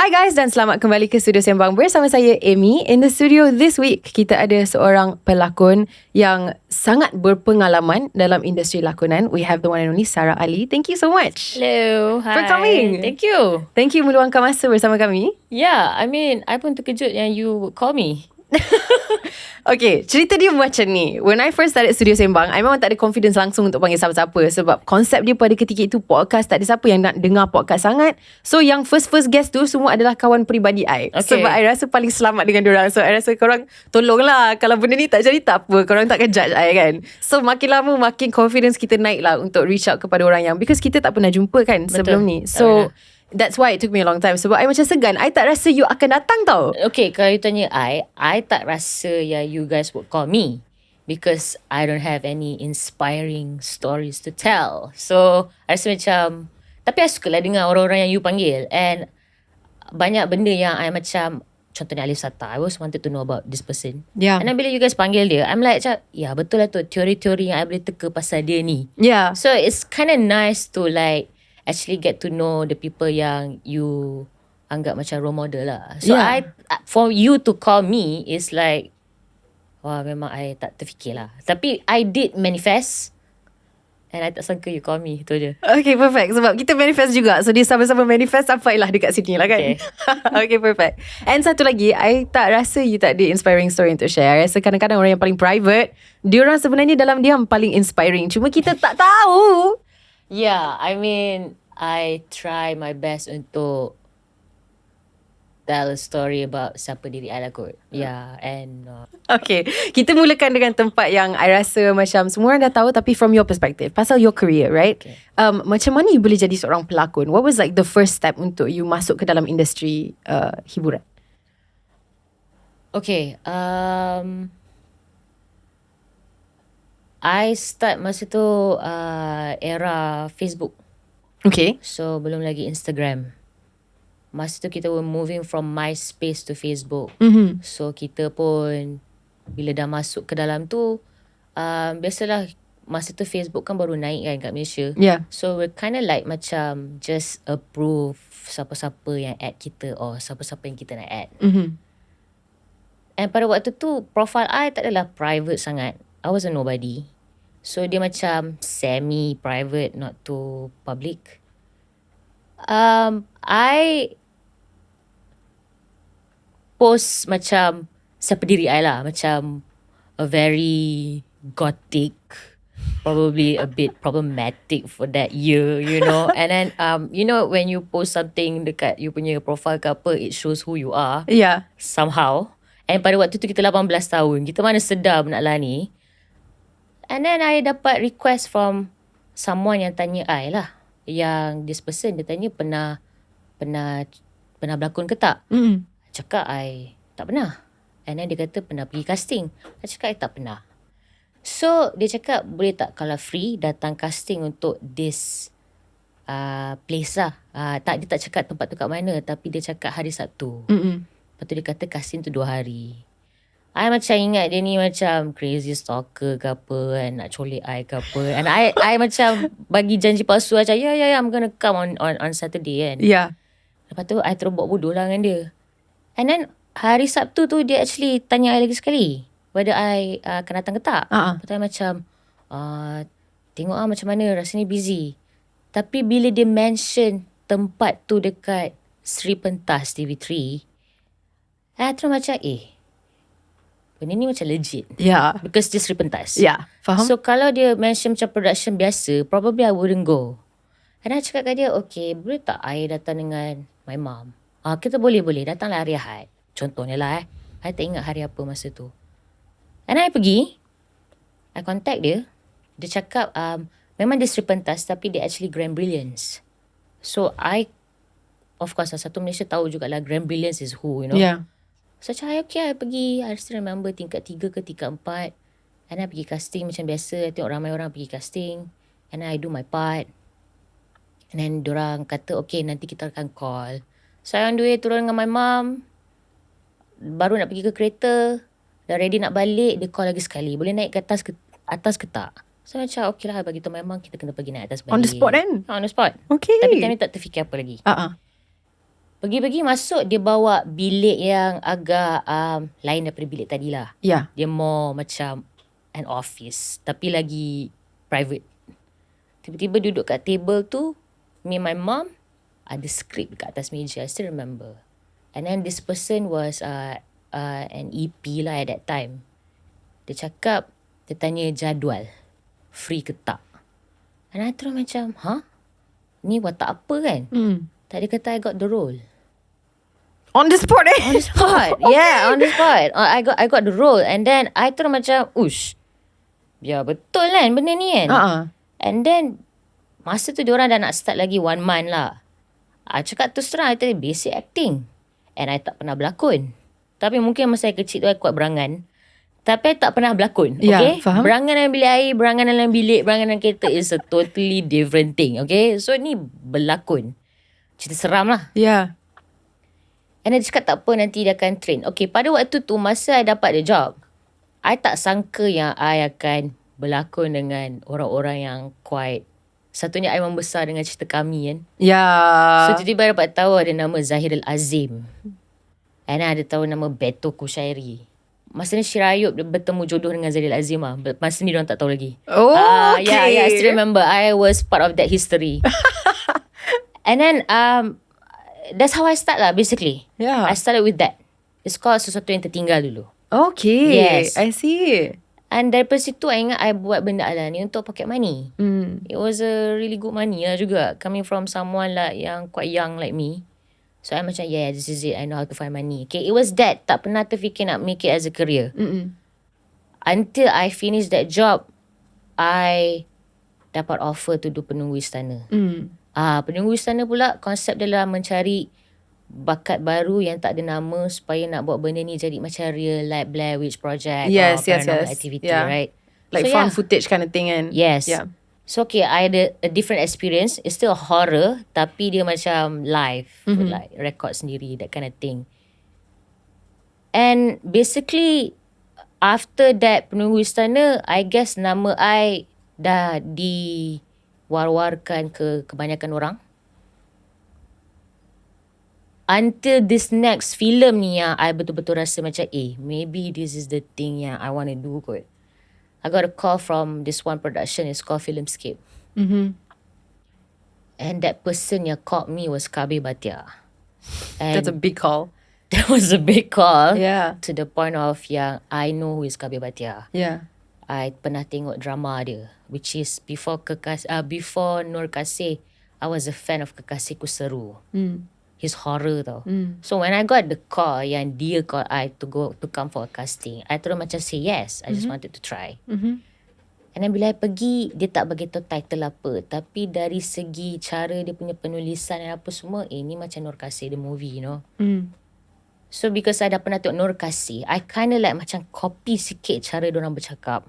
Hi guys dan selamat kembali ke studio Sembang bersama saya Amy. In the studio this week kita ada seorang pelakon yang sangat berpengalaman dalam industri lakonan. We have the one and only Sara Ali. Thank you so much. Hello, hi. For coming. Thank you. Thank you meluangkan masa bersama kami. Yeah, I mean, I pun terkejut yang you call me. Okay, cerita dia macam ni. When I first started Studio Sembang, I memang tak ada confidence langsung untuk panggil siapa-siapa. Sebab konsep dia pada ketika itu podcast, tak ada siapa yang nak dengar podcast sangat. So yang first guest tu semua adalah kawan peribadi I. Okay. Sebab I rasa paling selamat dengan diorang. So I rasa korang tolonglah. Kalau benda ni tak jadi tak apa, korang takkan judge I kan. So makin lama makin confidence kita naik lah untuk reach out kepada orang yang, because kita tak pernah jumpa kan sebelum ni. So that's why it took me a long time. Sebab I macam segan. I tak rasa you akan datang tau. Okay, kalau you tanya I tak rasa yang you guys would call me. Because I don't have any inspiring stories to tell. So, I rasa macam, tapi I suka lah dengar orang-orang yang you panggil. And banyak benda yang I macam, contohnya Alif Sata, I always wanted to know about this person. Yeah. And then bila you guys panggil dia, I'm like, ya betul lah tu, teori-teori yang I boleh teka pasal dia ni. Yeah. So, it's kind of nice to like, actually get to know the people yang you anggap macam role model lah. So for you to call me is like, wah memang I tak terfikir lah. Tapi I did manifest and I tak sangka you call me. Itu je. Okay, perfect. Sebab kita manifest juga. So dia sama-sama manifest sampailah dekat sini lah kan. Okay, perfect. And satu lagi, I tak rasa you tak ada inspiring story untuk share. I rasa kadang-kadang orang yang paling private, diorang sebenarnya dalam diam paling inspiring. Cuma kita tak tahu. Yeah, I mean, I try my best untuk tell a story about siapa diri I lah kot. Yeah, and Okay, kita mulakan dengan tempat yang I rasa macam semua orang dah tahu, tapi from your perspective, pasal your career, right? Okay. Macam mana you boleh jadi seorang pelakon? What was like the first step untuk you masuk ke dalam industri hiburan? Okay, I start masa tu era Facebook. Okay. So belum lagi Instagram. Masa tu kita were moving from MySpace to Facebook. So kita pun bila dah masuk ke dalam tu, biasalah masa tu Facebook kan baru naik kan kat Malaysia. Yeah. So we're kind of like macam just approve siapa-siapa yang add kita or siapa-siapa yang kita nak add. And pada waktu tu profile I tak adalah private sangat. I was a nobody. So dia macam semi-private, not too public. I post macam siapa diri I lah. Macam a very gothic, probably a bit problematic for that year, you know. And then, you know when you post something dekat you punya profile ke apa, it shows who you are. Yeah. Somehow. And pada waktu tu kita 18 tahun. Kita mana sedar benda lah ni. And then I dapat request from someone yang tanya I lah. Yang this person dia tanya pernah berlakon ke tak? Cakap I tak pernah. And then dia kata pernah pergi casting. I cakap I tak pernah. So dia cakap boleh tak kalau free datang casting untuk this place lah. Tak, dia tak cakap tempat tu kat mana. Tapi dia cakap hari Sabtu. Lepas tu dia kata casting tu 2 hari. I macam ingat dia ni macam crazy stalker ke apa kan, nak colek I ke apa. And I macam bagi janji palsu macam yeah, I'm gonna come on Saturday kan. Yeah. Lepas tu I terus buat bodoh lah dengan dia. And then hari Sabtu tu dia actually tanya I lagi sekali whether I akan datang ke tak. Lepas tu I macam tengok macam mana, rasanya busy. Tapi bila dia mention tempat tu dekat Sri Pentas TV3, I terus macam benda ni macam legit. Yeah. Because dia Sri Pentas. Yeah. Faham? So kalau dia mention macam production biasa, probably I wouldn't go. And I cakap kat dia, okay, boleh tak I datang dengan my mom? Kita boleh datanglah hari Ahad. Contohnya lah I tak ingat hari apa masa tu. And I pergi, I contact dia. Dia cakap memang dia Sri Pentas tapi dia actually Grand Brilliance. So I, of course satu Malaysia tahu jugalah Grand Brilliance is who, you know. Yeah. So macam okay, I pergi. I still remember tingkat 3 ke tingkat 4. And I pergi casting macam biasa. I tengok ramai orang pergi casting. And then I do my part. And then diorang kata okay, nanti kita akan call. So I on the way turun dengan my mom. Baru nak pergi ke kereta. Dah ready nak balik. Dia call lagi sekali. Boleh naik ke atas ke tak? So macam okay lah, bagi tahu my mom kita kena pergi naik atas balik. On the spot kan? On the spot. Okay. Tapi kami tak terfikir apa lagi. Pergi-pergi masuk, dia bawa bilik yang agak lain daripada bilik tadi lah. Yeah. Dia more macam an office, tapi lagi private. Tiba-tiba duduk kat table tu, me and my mom, ada skrip dekat atas meja. I still remember. And then this person was an EP lah at that time. Dia cakap, dia tanya jadual, free ke tak. And I terus macam, ni watak apa kan? Tadi kata I got the role. On the spot On the spot. Okay. Yeah, on the spot. I got the role. And then I terus macam, biar betul kan benda ni kan. And then masa tu diorang dah nak start lagi 1 month lah. Cakap terus terang, I tadi basic acting. And I tak pernah berlakon. Tapi mungkin masa saya kecil tu I kuat berangan. Tapi I tak pernah berlakon. Okay, faham. Berangan dalam bilik air, berangan dalam bilik, berangan dalam kereta is a totally different thing. Okay, so ni berlakon. Cerita seram lah. Yeah. And dia cakap tak apa, nanti dia akan train. Okay, pada waktu tu masa I dapat the job, I tak sangka yang I akan berlakon dengan orang-orang yang quite. Satunya I membesar dengan cerita kami kan. Yeah. So tiba-tiba dapat tahu ada nama 𝙁𝙊𝙇𝙊𝙍. And I ada tahu nama 𝙁𝙃𝙄𝙎𝙎. Masa ni Syirayub dia bertemu jodoh dengan 𝙁𝙊𝙇𝙊𝙍 lah. Masa ni diorang tak tahu lagi. Oh, okay. Yeah, I still remember. I was part of that history. And then that's how I start lah basically. Yeah. I started with that. It's called Sesuatu Yang Tertinggal dulu. Okay. Yes. I see. And daripada situ I ingat I buat benda ala ni untuk pocket money. It was a really good money lah juga. Coming from someone like yang quite young like me. So I macam this is it. I know how to find money. Okay, it was that. Tak pernah terfikir nak make it as a career. Until I finish that job, I dapat offer to do Penunggu Istana. Penunggu Istana pula konsep dia lah mencari bakat baru yang tak ada nama supaya nak buat benda ni jadi macam real like 𝙁𝙀𝙁𝙁 Project or paranormal activity, right? Like so, found footage kind of thing kan. Yes. Yeah. So okay, I had a different experience. It's still horror tapi dia macam live, like record sendiri, that kind of thing. And basically after that Penunggu Istana, I guess nama I dah diwar-warkan ke kebanyakan orang. Until this next film ni yang I betul-betul rasa macam maybe this is the thing yang I want to do kot. I got a call from this one production. It's called Filmscape. And that person yang called me was 𝘾𝙍𝙇𝙊𝙀. That's a big call. That was a big call. Yeah. To the point of yang I know who is 𝘾𝙍𝙇𝙊𝙀. Yeah. I pernah tengok drama dia, which is before Nur Kasih, I was a fan of Kekasihku Seru. His horror tau. So when I got the call yang dia call I to come for a casting, I terus macam say yes. I just wanted to try. And then bila I pergi, dia tak bagi tahu title apa, tapi dari segi cara dia punya penulisan dan apa semua, ni macam Nur Kasih the movie, you know. So because I dah pernah tengok Nur Kasih, I kind of like macam copy sikit cara diorang bercakap.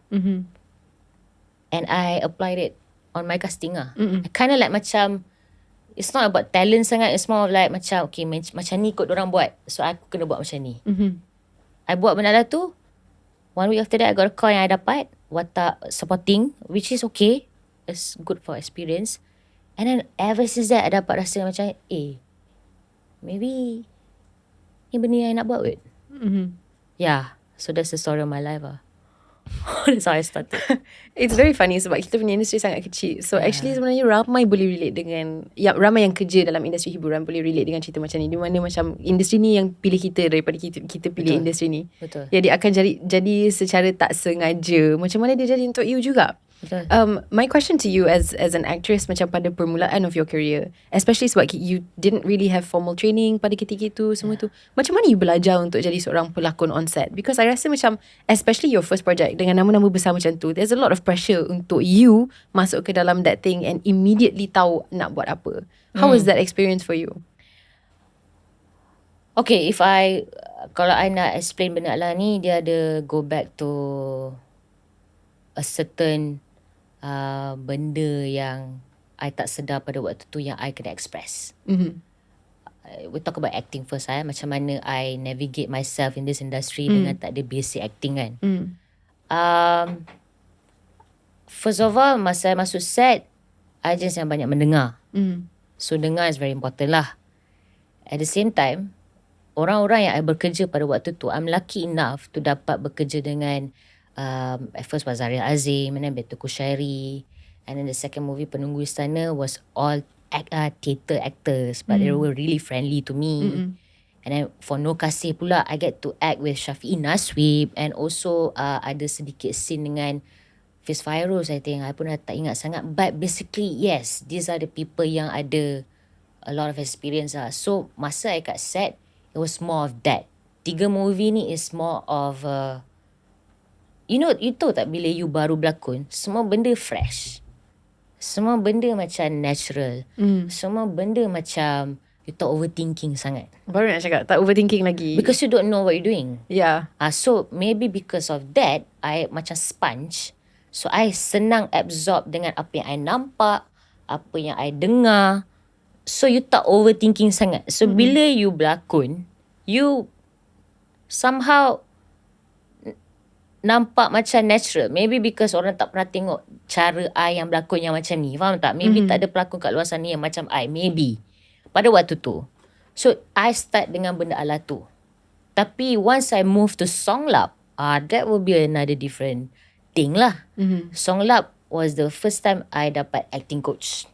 And I applied it on my casting lah. I kind of like macam, it's not about talent sangat. It's more of like macam, okay, macam ni kot diorang buat. So aku kena buat macam ni. I buat benda lah tu. 1 week after that, I got a call yang I dapat. Watak supporting, which is okay. It's good for experience. And then ever since that, I dapat rasa macam, maybe ni benda yang I nak buat kot. Yeah. So that's the story of my life lah. That's how I started. It's very funny sebab kita punya industri sangat kecil. So actually sebenarnya ramai boleh relate dengan, ramai yang kerja dalam industri hiburan boleh relate dengan cerita macam ni. Di mana macam industri ni yang pilih kita daripada kita pilih industri ni. Betul. Jadi akan jadi secara tak sengaja. Macam mana dia jadi untuk you juga. Betul. My question to you as an actress macam pada permulaan of your career, especially sebab you didn't really have formal training pada ketika itu semua tu. Macam mana you belajar untuk jadi seorang pelakon on set? Because I rasa macam especially your first project dengan nama-nama besar macam tu, there's a lot of pressure untuk you masuk ke dalam that thing and immediately tahu nak buat apa. How was that experience for you? Okay, kalau I nak explain benda lah ni, dia ada go back to a certain benda yang I tak sedar pada waktu tu yang I kena express. We talk about acting first. Macam mana I navigate myself in this industry dengan tak ada basic acting kan. First of all, masa I masuk set, I just yang banyak mendengar. So dengar is very important lah. At the same time, orang-orang yang I bekerja pada waktu tu, I'm lucky enough to dapat bekerja dengan at first was 𝙁𝙊𝙇𝙇, and then 𝙁𝙃𝙄𝙎, and then the second movie Penunggu Istana was all theatre actors, but they were really friendly to me. And then for No Kasih pula, I get to act with Syafiee Naswib, and also ada sedikit scene dengan Fiz Fairuz, I think. I pun dah tak ingat sangat. But basically, yes, these are the people yang ada a lot of experience lah. So, masa I kat set, it was more of that. 3 movie ni is more of you tahu tak bila you baru berlakon, semua benda fresh. Semua benda macam natural. Semua benda macam you tak overthinking sangat. Baru nak cakap, tak overthinking lagi. Because you don't know what you're doing. Yeah. So maybe because of that, I macam sponge. So I senang absorb dengan apa yang I nampak, apa yang I dengar. So you tak overthinking sangat. So bila you berlakon, you somehow nampak macam natural. Maybe because orang tak pernah tengok cara I yang berlakon yang macam ni. Faham tak? Maybe tak ada pelakon kat luar sana yang macam I. Maybe. Pada waktu tu. So, I start dengan benda ala tu. Tapi once I move to Songlap, that will be another different thing lah. Songlap was the first time I dapat acting coach.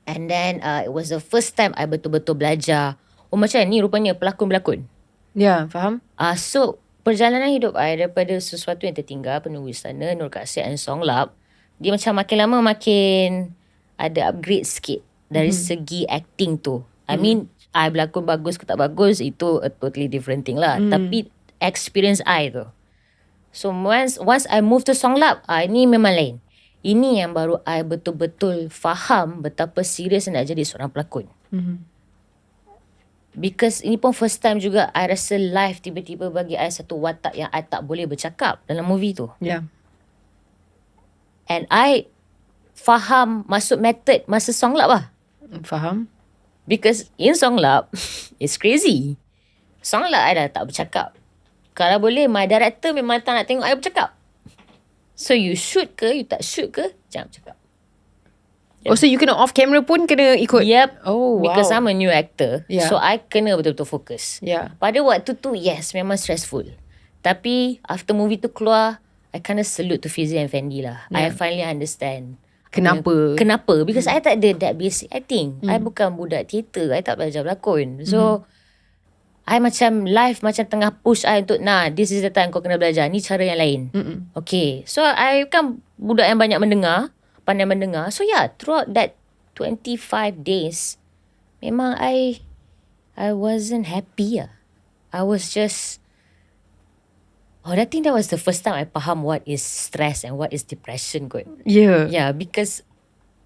And then, it was the first time I betul-betul belajar. Oh, macam ni rupanya pelakon-pelakon. Ya, faham. So, perjalanan hidup I daripada sesuatu yang tertinggal, Penunggu Istana, Nur Kasih and Songlap, dia macam makin lama makin ada upgrade sikit. Dari segi acting tu. I mean, I berlakon bagus ke tak bagus, itu a totally different thing lah. Tapi experience I tu. So once I move to Songlap, ini memang lain. Ini yang baru I betul-betul faham betapa serius nak jadi seorang pelakon. Because ini pun first time juga I rasa live tiba-tiba bagi I satu watak yang I tak boleh bercakap dalam movie tu. Yeah. And I faham masuk method masa Songlap lah. Faham. Because in Songlap, it's crazy. Songlap I dah tak bercakap. Kalau boleh, my director memang tak nak tengok I bercakap. So you shoot ke, you tak shoot ke, jangan bercakap. Oh, so you kena off camera pun kena ikut? Yep. Oh, wow. Because I'm a new actor. Yeah. So I kena betul-betul fokus. Yeah. Pada waktu tu, yes, memang stressful. Tapi after movie tu keluar, I kind of salute to Fizi and Fendi lah. Yeah. I finally understand. Kenapa? Because I tak ada that basic acting. I bukan budak teater. I tak belajar berlakon. So, I macam live macam tengah push I untuk, this is the time kau kena belajar. Ni cara yang lain. Okay. So, I kan budak yang banyak mendengar. Pandai mendengar. So, yeah. Throughout that 25 days, memang I wasn't happy lah. I was just... I think that was the first time I faham what is stress and what is depression kot. Yeah. Yeah, because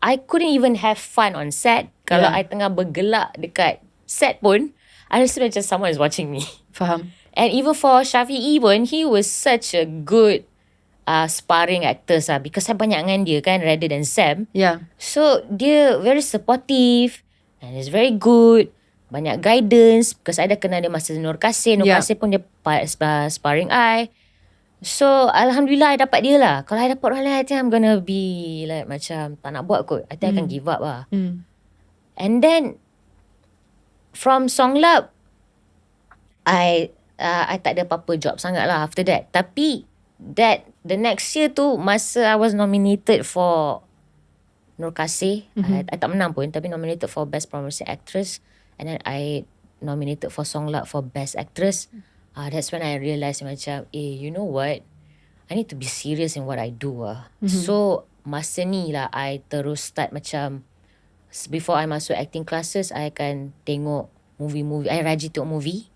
I couldn't even have fun on set. Kalau I tengah bergelak dekat set pun, I rasa macam someone is watching me. Faham. And even for Syafiee pun, he was such a good sparring actor lah. Because saya banyak dengan dia kan, rather than Sam. Yeah. So, dia very supportive and is very good. Banyak guidance. Because I dah kenal dia masa Nur Kasih. Nur Kasih pun dia sparring I. So, Alhamdulillah I dapat dia lah. Kalau I dapat orang lain, I think I'm gonna be like macam tak nak buat kot. I think I akan give up lah. And then, from Songlap, I tak ada apa-apa job sangat lah after that. Tapi, the next year tu, masa I was nominated for Nur Kasih, I tak menang pun, tapi nominated for Best Promising Actress. And then I nominated for Songlap for Best Actress. That's when I realised macam, you know what? I need to be serious in what I do. So, masa ni lah I terus start macam, before I masuk acting classes, I akan tengok movie-movie. I rajin tengok movie.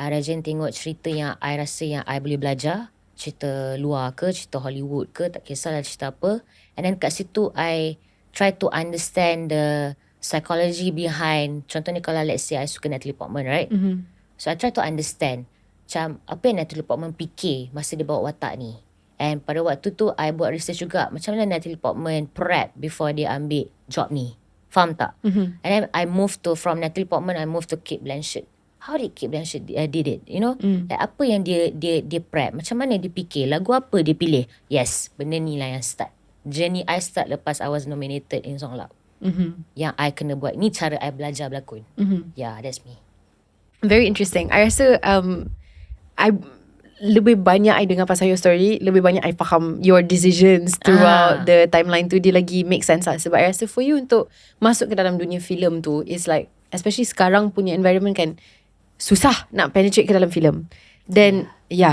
I rajin tengok cerita yang I rasa yang I boleh belajar. Cerita luar ke, cerita Hollywood ke, tak kisahlah cerita apa. And then kat situ, I try to understand the psychology behind, contohnya kalau let's say I suka Natalie Portman, right? So I try to understand macam apa yang Natalie Portman fikir masa dia bawa watak ni. And pada waktu tu I buat research juga macam mana Natalie Portman prep before dia ambil job ni. Faham tak? And then I moved to, from Natalie Portman, I moved to Cate Blanchett. How did Cate Blanchett did it? You know? Like apa yang dia prep, macam mana dia fikir, lagu apa dia pilih. Yes, benda ni lah yang start. Journey I start lepas I was nominated in Songlap. yang I kena buat. Ni cara I belajar berlakon. Yeah, that's me. Very interesting. I rasa I lebih banyak I dengar pasal your story, lebih banyak I faham your decisions throughout the timeline tu. Dia lagi make sense lah. Sebab I rasa for you untuk masuk ke dalam dunia filem tu is like, especially sekarang punya environment kan, susah nak penetrate ke dalam filem. Then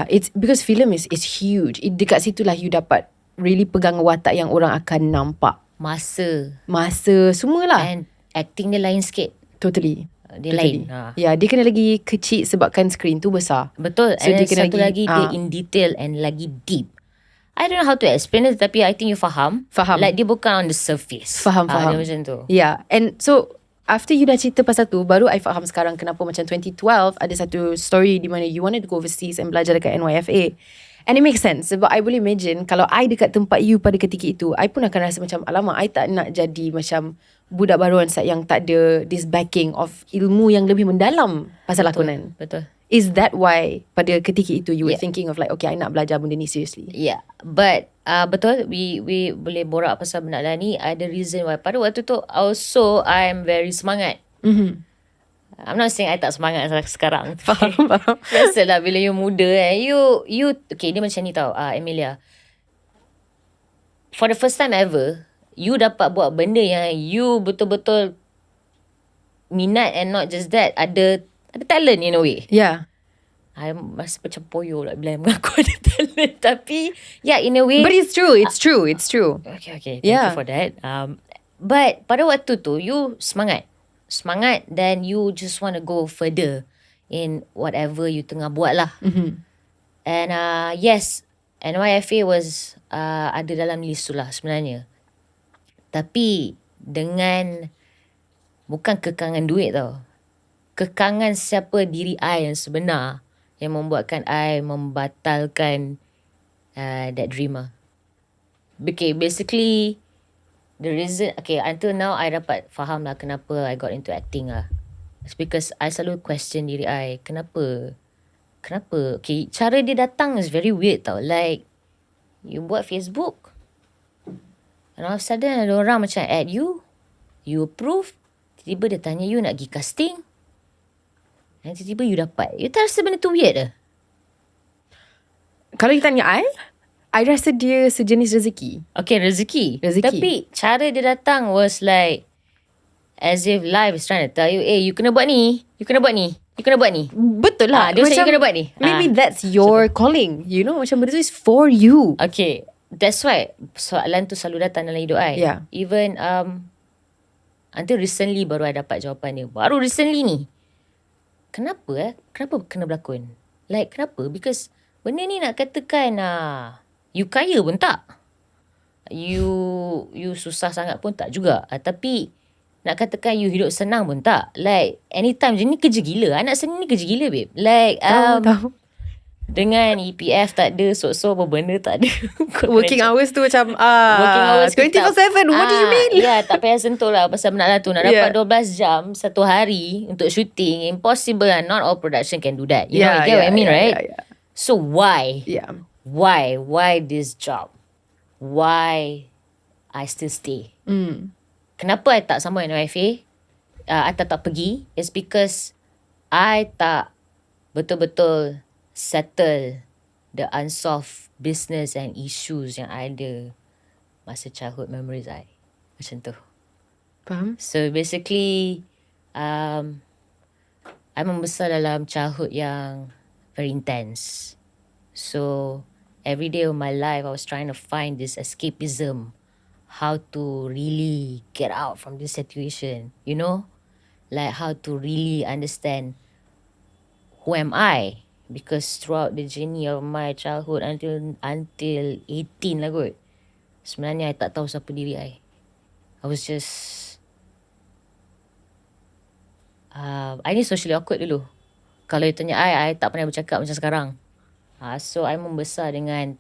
it's because filem is huge. Dekat situlah you dapat really pegang watak yang orang akan nampak. Masa semualah. and acting dia lain sikit. Totally. Dia lain. Ya, dia kena lagi kecil sebabkan screen tu besar. Betul. So And dia kena satu lagi dia in detail and lagi deep. I don't know how to explain it, tapi I think you faham. Like dia bukan on the surface. Faham. Dia macam tu. Yeah. And so after you dah cerita pasal tu, baru I faham sekarang kenapa macam 2012 ada satu story di mana you wanted to go overseas and belajar dekat NYFA. And it makes sense. Sebab I boleh imagine kalau I dekat tempat you pada ketika itu, I pun akan rasa macam, alamak, I tak nak jadi macam budak baruan yang tak ada this backing of ilmu yang lebih mendalam pasal lakonan. Betul. Is that why pada ketika itu you were thinking of like, okay, I nak belajar benda ni seriously? Yeah. But betul, we boleh borak pasal benda lah ni. Ada reason why. Pada waktu tu also I'm very semangat. I'm not saying I tak semangat sekarang. Faham. Biasalah bila you muda you okay, dia macam ni tau, Amelia. For the first time ever, you dapat buat benda yang you betul-betul minat, and not just that, ada talent in a way. Yeah. I rasa macam poyo lah bila mengaku ada talent. Tapi in a way. But it's true. Okay. Thank you for that. But pada waktu tu you semangat, then you just want to go further in whatever you tengah buat lah. And yes, NYFA was ada dalam list tu lah sebenarnya. Tapi dengan bukan kekangan duit tau, kekangan siapa diri I yang sebenar yang membuatkan I membatalkan that dream lah. Okay, basically the reason, until now I dapat faham lah kenapa I got into acting lah. It's because I selalu question diri I, kenapa? Okay, cara dia datang is very weird tau. Like, you buat Facebook, and all of a sudden ada orang macam add you approve, tiba-tiba dia tanya you nak pergi casting, and tiba-tiba you dapat. You tak rasa benda tu weird ke? Kalau you tanya I rasa dia sejenis rezeki. Okay, rezeki. Tapi cara dia datang was like as if life is trying to tell you, you kena buat ni, you kena buat ni. Betul lah. Dia macam you kena buat ni. Maybe that's your calling. You know, macam benda tu is for you. Okay, that's why soalan tu selalu datang dalam hidup I. Yeah. Even until recently baru I dapat jawapan dia. Baru recently ni. Kenapa kena berlakon? Like, kenapa? Because benda ni nak katakan you kaya pun tak. You susah sangat pun tak juga. Tapi nak katakan you hidup senang pun tak. Like, anytime je ni kerja gila. Anak seni ni kerja gila, babe. Like, tahu. Dengan EPF tak ada, so apa benda tak ada. Working hours tu macam working hours 24/7. What do you mean? Tak payah sentuh lah pasal benda lah tu. Nak dapat 12 jam satu hari untuk shooting, impossible lah. Not all production can do that. You know, you get what I mean, right? Yeah. So why? Yeah. Why this job? Why I still stay? Kenapa I tak sambung NYFA? I tak pergi. It's because I tak betul-betul settle the unsolved business and issues yang I ada masa childhood memories I. Macam tu. Faham? So basically, I membesar dalam childhood yang very intense. So every day of my life, I was trying to find this escapism, how to really get out from this situation, you know? Like how to really understand who am I? Because throughout the journey of my childhood until 18 lah kot, sebenarnya I tak tahu siapa diri I. I was just I ni socially awkward dulu. Kalau you tanya I tak pernah bercakap macam sekarang. So I membesar dengan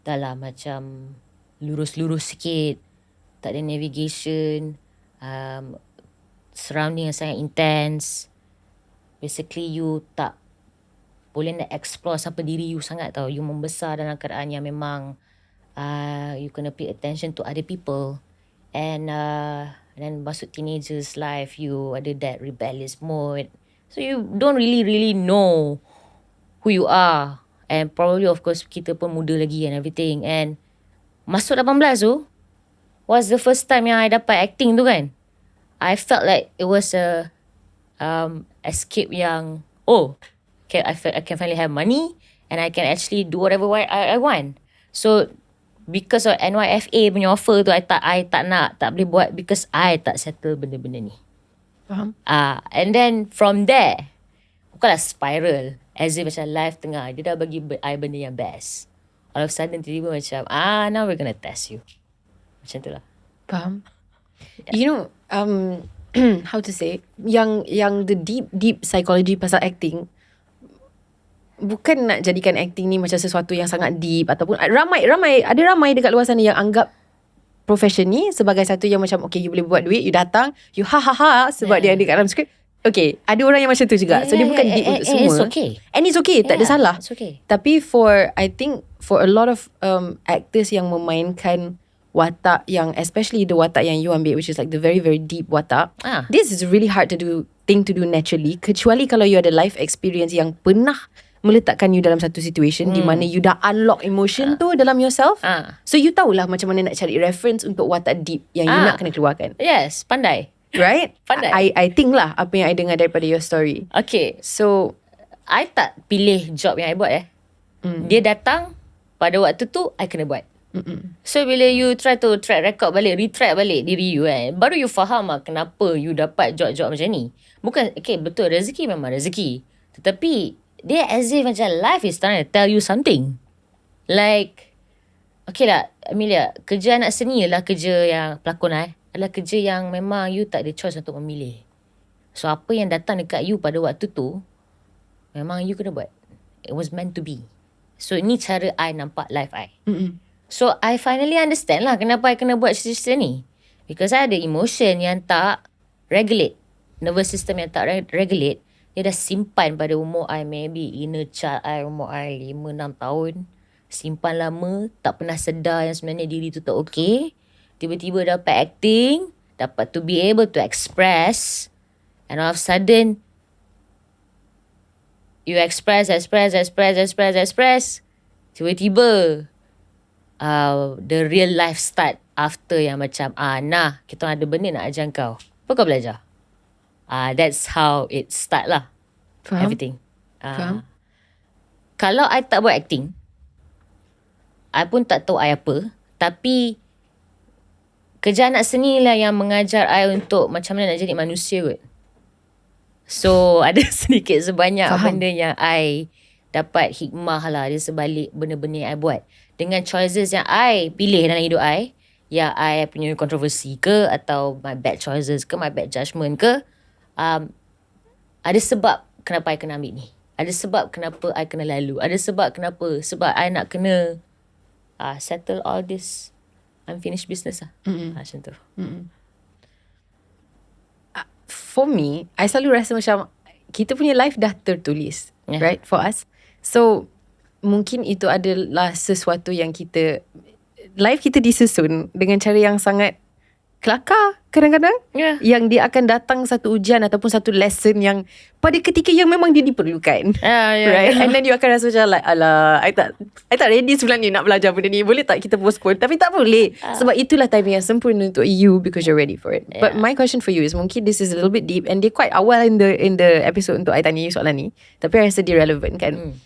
dalam macam lurus-lurus sikit, tak ada navigation, surrounding yang sangat intense. Basically you tak boleh nak explore siapa diri you sangat tau. You membesar dalam keadaan yang memang you kena pay attention to other people. And And then masuk teenagers life, you ada that rebellious mode. So you don't really know who you are. And probably of course kita pun muda lagi and everything. And masuk 18 tu was the first time yang I dapat acting tu kan. I felt like it was a escape yang I can finally have money and I can actually do whatever I want. So because of NYFA punya offer tu, I tak boleh buat because I tak settle benda-benda ni. Faham? And then from there, bukanlah spiral. As if macam life tengah, dia dah bagi I benda yang best. All of a sudden tiba-tiba macam, now we're gonna test you. Macam tu lah. Faham? You know, how to say, yang the deep psychology pasal acting, bukan nak jadikan acting ni macam sesuatu yang sangat deep ataupun ramai dekat luar sana yang anggap profession ni sebagai satu yang macam okay, you boleh buat duit, you datang, you sebab dia ada kat dalam skrip. Okay, ada orang yang macam tu juga. So dia bukan deep untuk semua. It's okay. And it's okay, tak ada salah. It's okay. Tapi I think for a lot of actors yang memainkan watak yang, especially the watak yang you ambil, which is like the very very deep watak, this is really hard to do naturally, kecuali kalau you ada life experience yang pernah meletakkan you dalam satu situation di mana you dah unlock emotion tu dalam yourself. So you tahulah macam mana nak cari reference untuk watak deep yang you nak kena keluarkan. Yes, pandai. Right? Pandai. I think lah apa yang I dengar daripada your story. Okay. So I tak pilih job yang I buat Dia datang pada waktu tu, I kena buat. So bila you try to retread balik diri you baru you faham kenapa you dapat job-job macam ni. Bukan, okay, betul, rezeki memang rezeki, tetapi dia as if macam life is trying to tell you something. Like, okay lah Amelia, kerja anak seni adalah kerja yang pelakon adalah kerja yang memang you tak ada choice untuk memilih. So apa yang datang dekat you pada waktu tu, memang you kena buat. It was meant to be. So ini cara I nampak life I. So I finally understand lah kenapa I kena buat cerita ni. Because I ada emotion yang tak regulate, nervous system yang tak regulate. Dia dah simpan pada umur I, maybe inner child I, umur I 5-6 tahun. Simpan lama, tak pernah sedar yang sebenarnya diri tu tak okay. Tiba-tiba dapat acting, dapat to be able to express. And all of a sudden, you express. Tiba-tiba, the real life start after yang macam, kita ada benda nak ajar kau. Apa kau belajar? That's how it start lah. Faham? Everything. Faham? Kalau I tak buat acting, I pun tak tahu I apa. Tapi kerja anak seni lah yang mengajar I untuk macam mana nak jadi manusia kot. So ada sedikit sebanyak benda yang I dapat hikmah lah di sebalik benda-benda yang I buat. Dengan choices yang I pilih dalam hidup I, yang I punya kontroversi ke, atau my bad choices ke, my bad judgement ke, ada sebab kenapa I kena ambil ni. Ada sebab kenapa I kena lalu. Ada sebab kenapa. Sebab I nak kena settle all this unfinished business lah. Macam tu. For me, I selalu rasa macam kita punya life dah tertulis, right, for us. So mungkin itu adalah sesuatu yang life kita disusun dengan cara yang sangat kelakar kadang-kadang, yang dia akan datang satu ujian ataupun satu lesson yang pada ketika yang memang dia diperlukan, right? And then you akan rasa macam like, alah, I tak ready sebenarnya nak belajar benda ni, boleh tak kita postpone? Tapi tak boleh, sebab itulah timing yang sempurna untuk you, because you're ready for it. But my question for you is, mungkin this is a little bit deep and dia quite awal in the episode untuk I tanya you soalan ni, tapi I rasa dia relevant kan.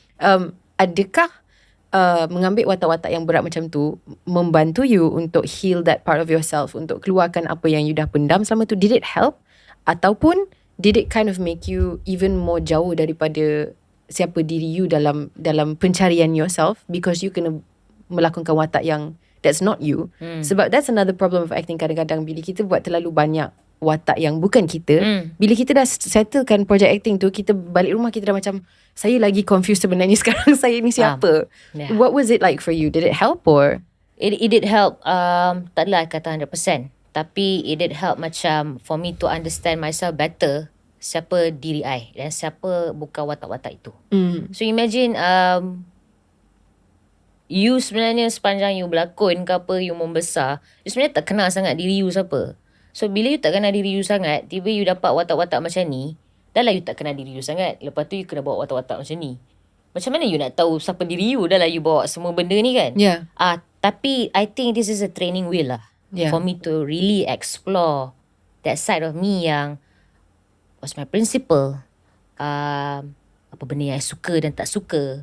Adakah mengambil watak-watak yang berat macam tu membantu you untuk heal that part of yourself, untuk keluarkan apa yang you dah pendam selama tu? Did it help? Ataupun did it kind of make you even more jauh daripada siapa diri you dalam pencarian yourself, because you kena melakonkan watak yang that's not you? Sebab that's another problem of acting. Kadang-kadang bila kita buat terlalu banyak watak yang bukan kita, bila kita dah settlekan project acting tu, kita balik rumah kita dah macam, saya lagi confused sebenarnya sekarang saya ni siapa. What was it like for you? Did it help or? It did help. Tak adalah kata 100%. Tapi it did help macam for me to understand myself better, siapa diri I dan siapa bukan watak-watak itu. So imagine you sebenarnya sepanjang you berlakon ke apa, you membesar, you sebenarnya tak kenal sangat diri you siapa. So bila you tak kenal diri you sangat, tiba you dapat watak-watak macam ni, dah lah you tak kenal diri you sangat. Lepas tu you kena bawa watak-watak macam ni. Macam mana you nak tahu siapa diri you? Dah lah you bawa semua benda ni kan. Tapi I think this is a training wheel lah. For me to really explore that side of me yang what's my principle. Apa benda yang I suka dan tak suka.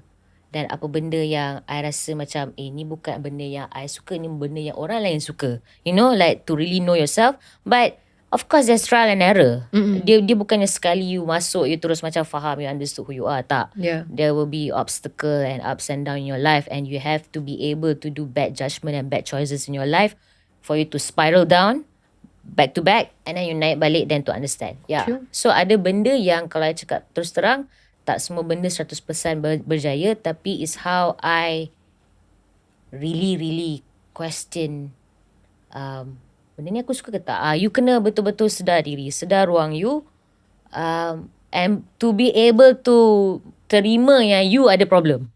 Dan apa benda yang I rasa macam ni bukan benda yang I suka, ni benda yang orang lain suka. You know, like to really know yourself. But of course there's trial and error. Dia bukannya sekali you masuk, you terus macam faham, you understood who you are. Tak. There will be obstacle and ups and down in your life, and you have to be able to do bad judgment and bad choices in your life for you to spiral down back to back, and then you naik balik then to understand. True. So ada benda yang kalau I cakap terus terang, tak semua benda 100% berjaya, tapi is how I really question benda ni aku suka ke tak. You kena betul-betul sedar diri, sedar ruang you, and to be able to terima yang you ada problem.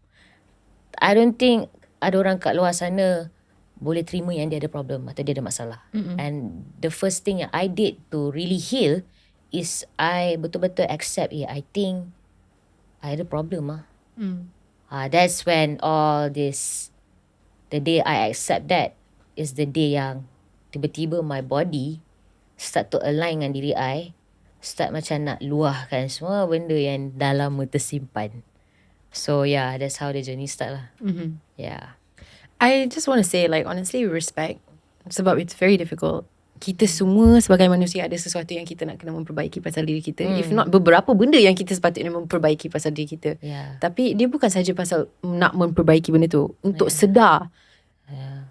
I don't think ada orang kat luar sana boleh terima yang dia ada problem atau dia ada masalah. And the first thing yang I did to really heal is I betul-betul accept, I think I ada problem that's when all this, the day I accept that is the day yang tiba-tiba my body start to align dengan diri I, start macam nak luahkan semua benda yang dalam tersimpan. So that's how the journey start lah. I just want to say, like, honestly, respect. Sebab it's very difficult. Kita semua sebagai manusia ada sesuatu yang kita nak kena memperbaiki pasal diri kita. If not, beberapa benda yang kita sepatutnya memperbaiki pasal diri kita. Tapi dia bukan saja pasal nak memperbaiki benda tu. Untuk sedar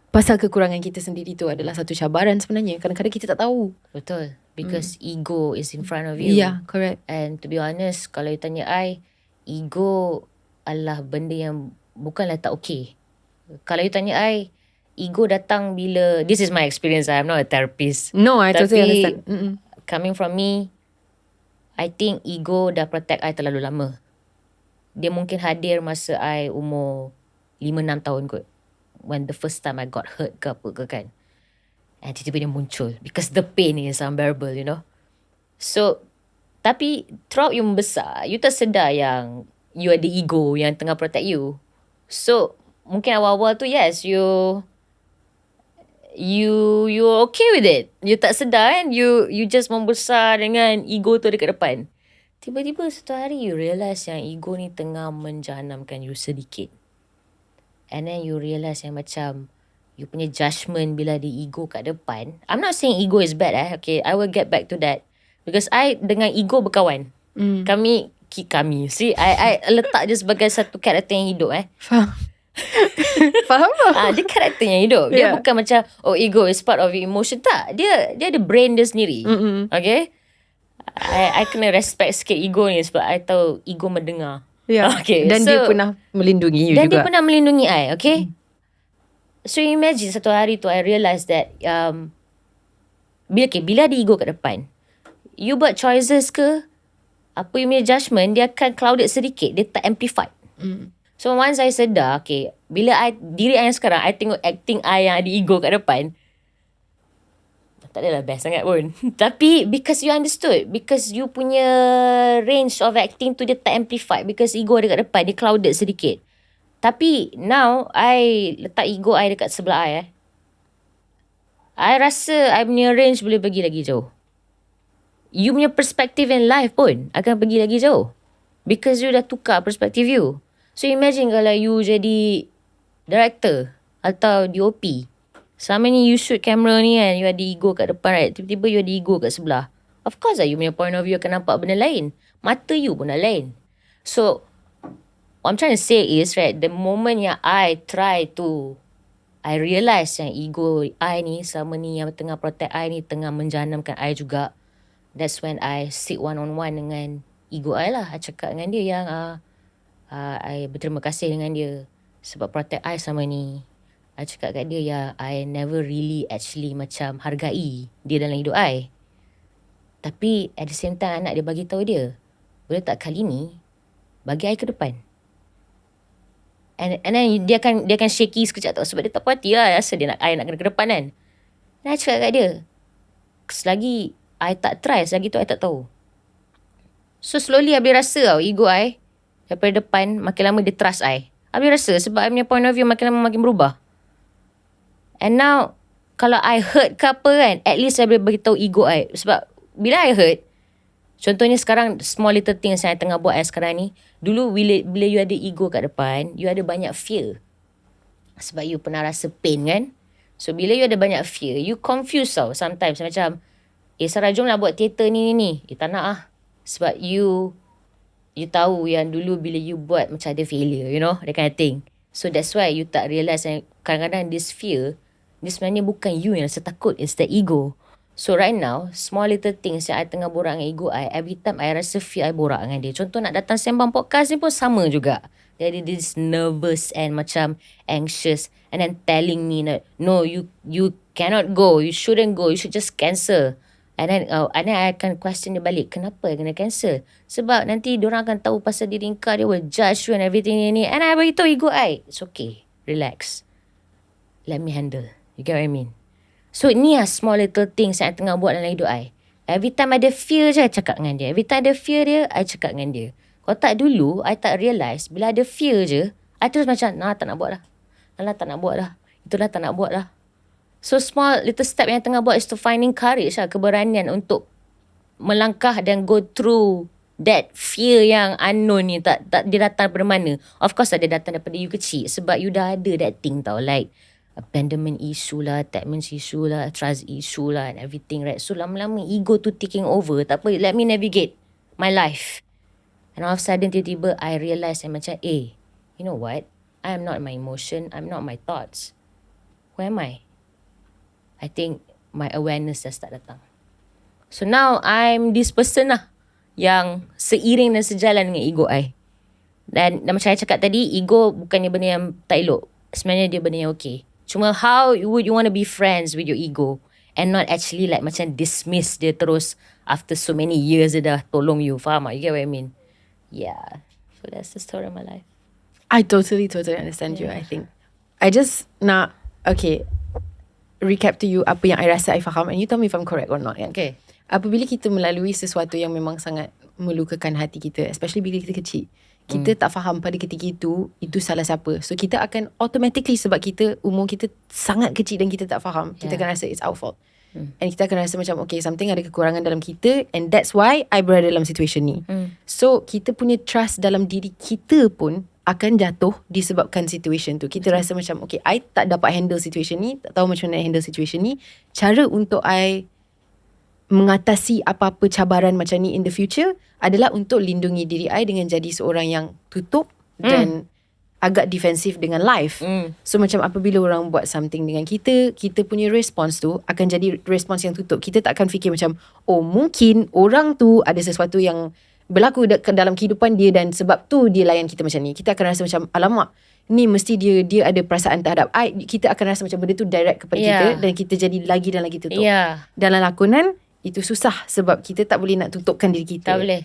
pasal kekurangan kita sendiri tu adalah satu cabaran sebenarnya. Kadang-kadang kita tak tahu. Betul. Because ego is in front of you. Correct. And to be honest, kalau you tanya I, ego adalah benda yang bukanlah tak okay. Kalau you tanya I, ego datang bila, this is my experience, I'm not a therapist. No, I totally understand. Coming from me, I think ego dah protect I terlalu lama. Dia mungkin hadir masa I umur 5-6 tahun kot. When the first time I got hurt ke apa ke kan. And tiba-tiba dia muncul. Because the pain is unbearable, you know. So, tapi throughout you membesar, you tak sedar yang you ada ego yang tengah protect you. So, mungkin awal-awal tu yes, you okay with it. You tak sedar kan, you just membesar dengan ego tu dekat depan. Tiba-tiba satu hari you realise yang ego ni tengah menjahanamkan you sedikit. And then you realise yang macam you punya judgement bila ada ego kat depan. I'm not saying ego is bad okay, I will get back to that. Because I dengan ego berkawan. Kami see, I letak je sebagai satu karakter yang hidup Faham tak? Dia karakter yang hidup. Dia bukan macam ego is part of your emotion. Tak, dia ada brain dia sendiri. Okay, I kena respect sikit ego ni sebab I tahu ego mendengar. Okay, dan dia pernah melindungi you juga. Dan dia pernah melindungi I. Okay, so imagine satu hari tu I realise that bila ada ego kat depan, you buat choices ke, apa you punya judgement, dia akan clouded sedikit. Dia tak amplified. So once I sedar, okay, bila diri I yang sekarang, I tengok acting I yang ada ego kat depan, tak adalah best sangat pun. Tapi because you understood, because you punya range of acting tu dia tak amplified, because ego ada kat depan, dia clouded sedikit. Tapi now, I letak ego I dekat sebelah I rasa I punya range boleh pergi lagi jauh. You punya perspective in life pun akan pergi lagi jauh. Because you dah tukar perspektif you. So imagine kalau you jadi director atau DOP. Selama ni you shoot kamera ni kan, you ada ego kat depan, right? Tiba-tiba you ada ego kat sebelah. Of course lah, you punya point of view akan nampak benda lain. Mata you pun dah lain. So, what I'm trying to say is, right, the moment yang I realise yang ego I ni, selama ni yang tengah protect I ni, tengah menjahanamkan I juga. That's when I sit one-on-one dengan ego I lah. I cakap dengan dia yang I berterima kasih dengan dia sebab protect I selama ni. I cakap kat dia yang I never really actually macam hargai dia dalam hidup I. Tapi at the same time, anak dia bagi tahu dia, boleh tak kali ni bagi I ke depan. And then dia akan shaky sekejap tau, sebab dia tak puas hati lah, rasa dia nak I nak kena ke depan kan. Dan I cakap kat dia, selagi I tak try, selagi tu I tak tahu. So slowly I boleh rasa tau ego I daripada depan makin lama dia trust I. I boleh rasa sebab I punya point of view makin lama makin berubah. And now kalau I hurt ke apa kan, at least I boleh beritahu ego I. Sebab bila I hurt, contohnya sekarang small little things yang I tengah buat sekarang ni, dulu bila you ada ego kat depan, you ada banyak fear. Sebab you pernah rasa pain kan. So bila you ada banyak fear, you confuse tau sometimes. Macam Sara jom lah buat teater ni. Tak nak lah. Sebab you tahu yang dulu bila you buat macam ada failure, you know, that kind of thing. So that's why you tak realise yang kadang-kadang this fear, ni sebenarnya bukan you yang rasa takut, it's the ego. So right now, small little things yang I tengah borak dengan ego I, every time I rasa fear I borak dengan dia. Contoh nak datang sembang podcast ni pun sama juga. Dia ada this nervous and macam anxious and then telling me that no, you cannot go, you shouldn't go, you should just cancel. And then I akan question dia balik, kenapa I kena cancel? Sebab nanti diorang akan tahu pasal diri kau, dia will judge you and everything ni. And I beritahu ego I, it's okay, relax. Let me handle. You get what I mean? So ni lah small little things yang I tengah buat dalam hidup I. Every time ada fear je I cakap dengan dia. Every time ada fear dia, I cakap dengan dia. Kalau tak dulu, I tak realise bila ada fear je, I terus macam, tak nak buat lah. Tak nak buat lah. Itulah tak nak buat lah. So small little step yang tengah buat is to finding courage lah, keberanian untuk melangkah dan go through that fear yang unknown ni. Tak dia datang daripada mana. Of course dia datang daripada you kecil. Sebab you dah ada that thing tau. Like abandonment issue lah, attachment issue lah, trust issue lah and everything, right? So lama-lama ego tu taking over. Tak apa, let me navigate my life. And all of a sudden tiba-tiba I realise yang macam you know what? I am not my emotion, I'm not my thoughts. Who am I? I think my awareness dah start datang. So now I'm this person lah yang seiring dan sejalan dengan ego I. Dan macam saya cakap tadi, ego bukannya benda yang tak elok. Sebenarnya dia benda yang okay. Cuma how would you want to be friends with your ego and not actually like macam dismiss dia terus after so many years dia dah tolong you. Faham tak? You get what I mean? Yeah. So that's the story of my life. I totally understand you, I think. I just nak, recap to you apa yang I rasa I faham, and you tell me if I'm correct or not kan. Okay. Apabila kita melalui sesuatu yang memang sangat melukakan hati kita, especially bila kita kecil, kita tak faham pada ketika itu salah siapa. So kita akan automatically, sebab umur kita sangat kecil dan kita tak faham, kita akan rasa it's our fault. And kita akan rasa macam something ada kekurangan dalam kita, and that's why I berada dalam situation ni. So kita punya trust dalam diri kita pun akan jatuh disebabkan situation tu. Kita rasa macam I tak dapat handle situation ni, tak tahu macam mana handle situation ni. Cara untuk I mengatasi apa-apa cabaran macam ni in the future adalah untuk lindungi diri I dengan jadi seorang yang tutup dan agak defensif dengan life. So macam apabila orang buat something dengan kita punya response tu akan jadi response yang tutup. Kita tak akan fikir macam mungkin orang tu ada sesuatu yang berlaku dalam kehidupan dia dan sebab tu dia layan kita macam ni. Kita akan rasa macam alamak, ni mesti dia ada perasaan terhadap I. Kita akan rasa macam benda tu direct kepada kita dan kita jadi lagi dan lagi tutup. Dalam lakonan itu susah sebab kita tak boleh nak tutupkan diri kita. Tak boleh.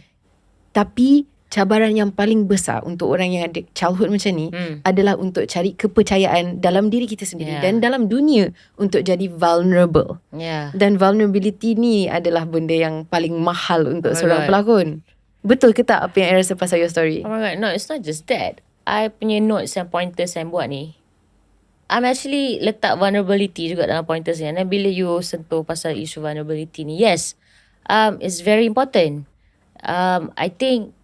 Tapi cabaran yang paling besar untuk orang yang ada childhood macam ni adalah untuk cari kepercayaan dalam diri kita sendiri dan dalam dunia untuk jadi vulnerable. Dan vulnerability ni adalah benda yang paling mahal untuk seorang pelakon. Betul ke tak apa yang I rasa pasal your story? Oh my god, no, it's not just that. I punya notes and pointers yang buat ni, I'm actually letak vulnerability juga dalam pointers ni. Dan bila you sentuh pasal isu vulnerability ni, yes, it's very important. I think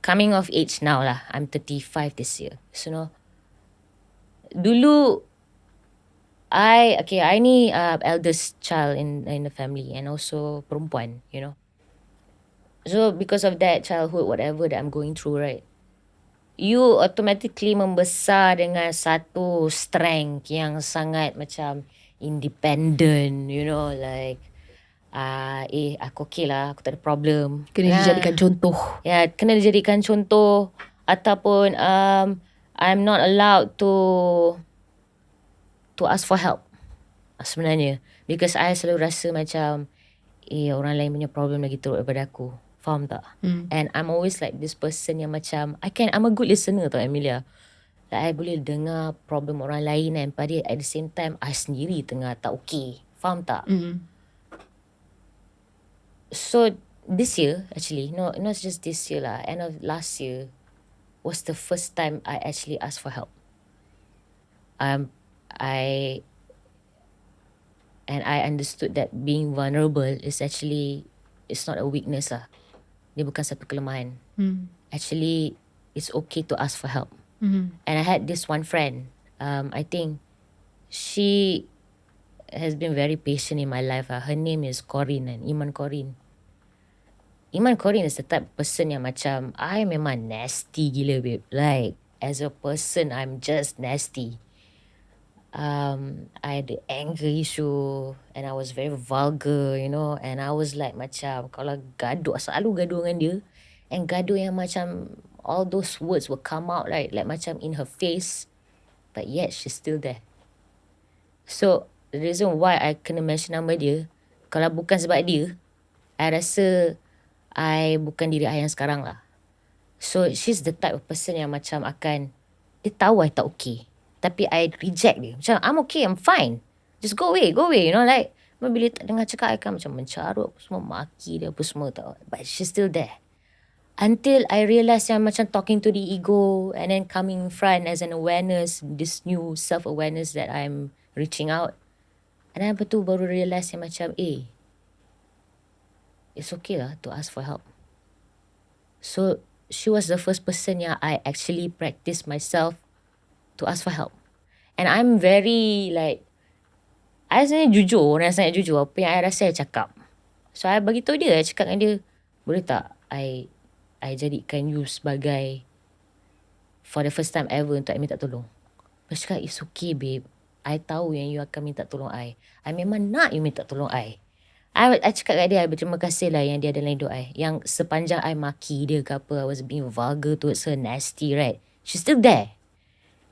coming of age now lah, I'm 35 this year. So dulu I ni eldest child in the family and also perempuan, you know. So because of that childhood, whatever that I'm going through, right, you automatically membesar dengan satu strength yang sangat macam independent, you know, like aku okay lah, aku tak ada problem. Kena dijadikan contoh. Kena dijadikan contoh. Ataupun I'm not allowed to ask for help sebenarnya. Because I selalu rasa macam orang lain punya problem lagi teruk daripada aku. Faham tak? And I'm always like this person yang macam I'm a good listener tau, Amelia. Like I boleh dengar problem orang lain and pada at the same time I sendiri tengah tak okay. Faham tak? So this year, actually, no, not just this year lah, end of last year was the first time I actually asked for help. I understood that being vulnerable is actually, it's not a weakness lah. Dia bukan satu kelemahan. Actually, it's okay to ask for help. And I had this one friend, I think she has been very patient in my life. Her name is Corinne, and Iman Corinne. Iman Corinne is the type of person yang macam, I memang nasty gila, babe. Like, as a person, I'm just nasty. I had the anger issue, and I was very vulgar, you know, and I was like macam, kalau gaduh, selalu gaduh dengan dia, and gaduh yang macam, all those words will come out, right, like macam in her face, but yet she's still there. So, the reason why I kena mention nama dia, kalau bukan sebab dia, I rasa I bukan diri I yang sekarang lah. So, she's the type of person yang macam akan, dia tahu I tak okay, tapi I reject dia. Macam, I'm okay, I'm fine. Just go away, you know, like, bila tak dengar cakap, I kan macam mencarut, semua maki dia, apa semua tau. But she's still there. Until I realise yang macam talking to the ego, and then coming in front as an awareness, this new self-awareness that I'm reaching out. And then betul baru realise yang macam, it's okay lah to ask for help. So, she was the first person yang I actually practice myself to ask for help. And I'm very like, I sebenarnya jujur, orang sangat jujur, apa yang I rasa I cakap. So, I beritahu dia, I cakap dengan dia, boleh tak I jadikan you sebagai, for the first time ever, untuk I minta tolong. Dia cakap, it's okay babe, I tahu yang you akan minta tolong I memang nak you minta tolong I cakap kat dia, I berterima kasih lah yang dia ada dalam hidup I. Yang sepanjang I maki dia ke apa, I was being vulgar towards her, nasty, right, she's still there.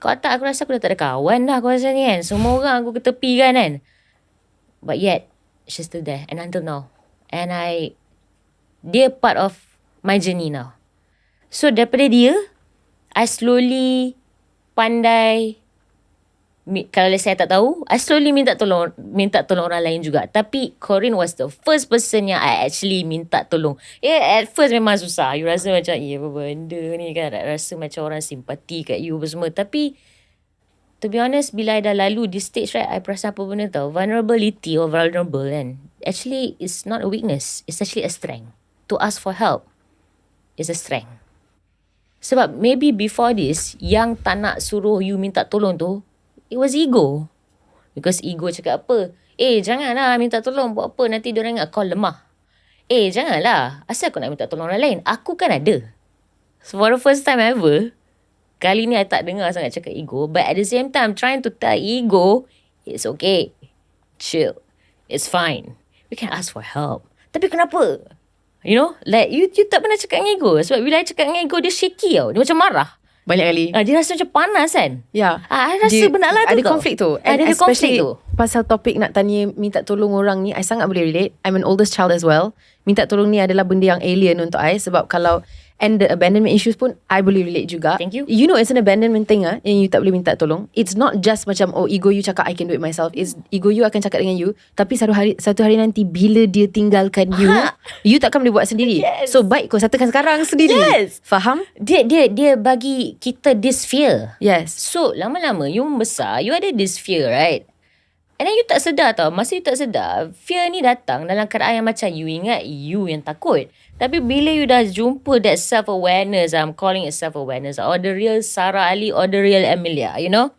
Kalau tak, aku rasa aku dah tak ada kawan dah, aku rasa ni kan, semua orang aku ketepikan kan. But yet, she's still there, and until now. And dia part of my journey now. So daripada dia, I slowly pandai, kalau saya tak tahu, I slowly minta tolong orang lain juga. Tapi Corinne was the first person yang I actually minta tolong. At first memang susah. You rasa macam, apa benda ni kan, rasa macam orang simpati kat you apa semua. Tapi to be honest, bila I dah lalu di stage, right, I perasan apa benda tau, vulnerability or vulnerable kan, actually it's not a weakness, it's actually a strength. To ask for help is a strength. Sebab maybe before this, yang tak nak suruh you minta tolong tu, it was ego. Because ego cakap apa? Janganlah minta tolong, buat apa nanti diorang ingat kau lemah. Janganlah, asal aku nak minta tolong orang lain, aku kan ada. So for the first time ever, kali ni I tak dengar sangat cakap ego, but at the same time trying to tell ego, it's okay, chill, it's fine, we can ask for help. Tapi kenapa? You know, like you tak pernah cakap dengan ego. Sebab bila I cakap dengan ego, dia shaky tau, dia macam marah banyak kali. Dia rasa macam panas kan. Ya. I rasa benar lah tu. Ada konflik tu. And ada konflik tu. Pasal topik nak tanya minta tolong orang ni, I sangat boleh relate. I'm an oldest child as well. Minta tolong ni adalah benda yang alien untuk I. Sebab kalau, and the abandonment issues pun, I boleh relate juga. Thank you. You know, it's an abandonment thing yang you tak boleh minta tolong. It's not just macam, ego you cakap I can do it myself. It's ego you akan cakap dengan you. Tapi satu hari nanti, bila dia tinggalkan you, you takkan boleh buat sendiri. Yes. So baik kau satakan sekarang sendiri. Yes. Faham? Dia bagi kita this fear. Yes. So lama-lama you membesar, you ada this fear, right? And then you tak sedar tau. Masa you tak sedar, fear ni datang dalam keadaan yang macam you ingat you yang takut. Tapi bila you dah jumpa that self-awareness, I'm calling it self-awareness, or the real Sara Ali or the real Amelia, you know?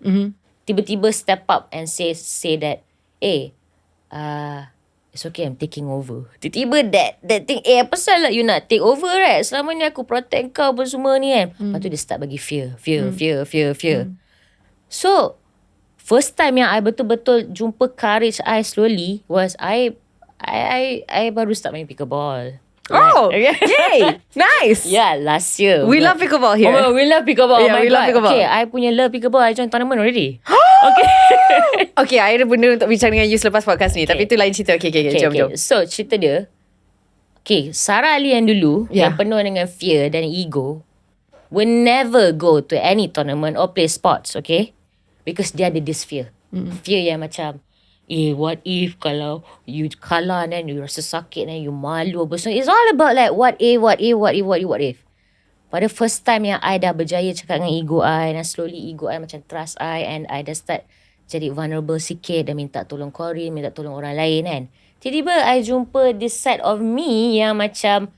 Tiba-tiba step up and say that, it's okay, I'm taking over. Tiba-tiba that thing, apa salah you nak take over, right? Selama ni aku protect kau apa semua ni kan. Lepas tu dia start bagi fear. So, first time yang I betul-betul jumpa courage I slowly was I baru start main pickleball. Oh, right. Yay! Nice. Yeah, last year. We love pickleball here. Oh, we love pickleball. Yeah, oh my we love God. pickleball. Okay, I punya love pickleball. I join tournament already. Okay. Okay, I ada benda untuk bincang dengan you selepas podcast ni. Tapi itu lain cerita. Okay, jom. So, cerita dia, Sara Ali yang dulu, yang penuh dengan fear dan ego, will never go to any tournament or play sports, okay? Because dia ada this fear. Fear yang macam, what if kalau you kalah then you rasa sakit then you malu apa semua. It's all about like what if. Pada first time yang I dah berjaya cakap dengan ego I, dan slowly ego I macam trust I, and I dah start jadi vulnerable sikit dan minta tolong Corin, minta tolong orang lain kan. Tiba-tiba I jumpa this side of me yang macam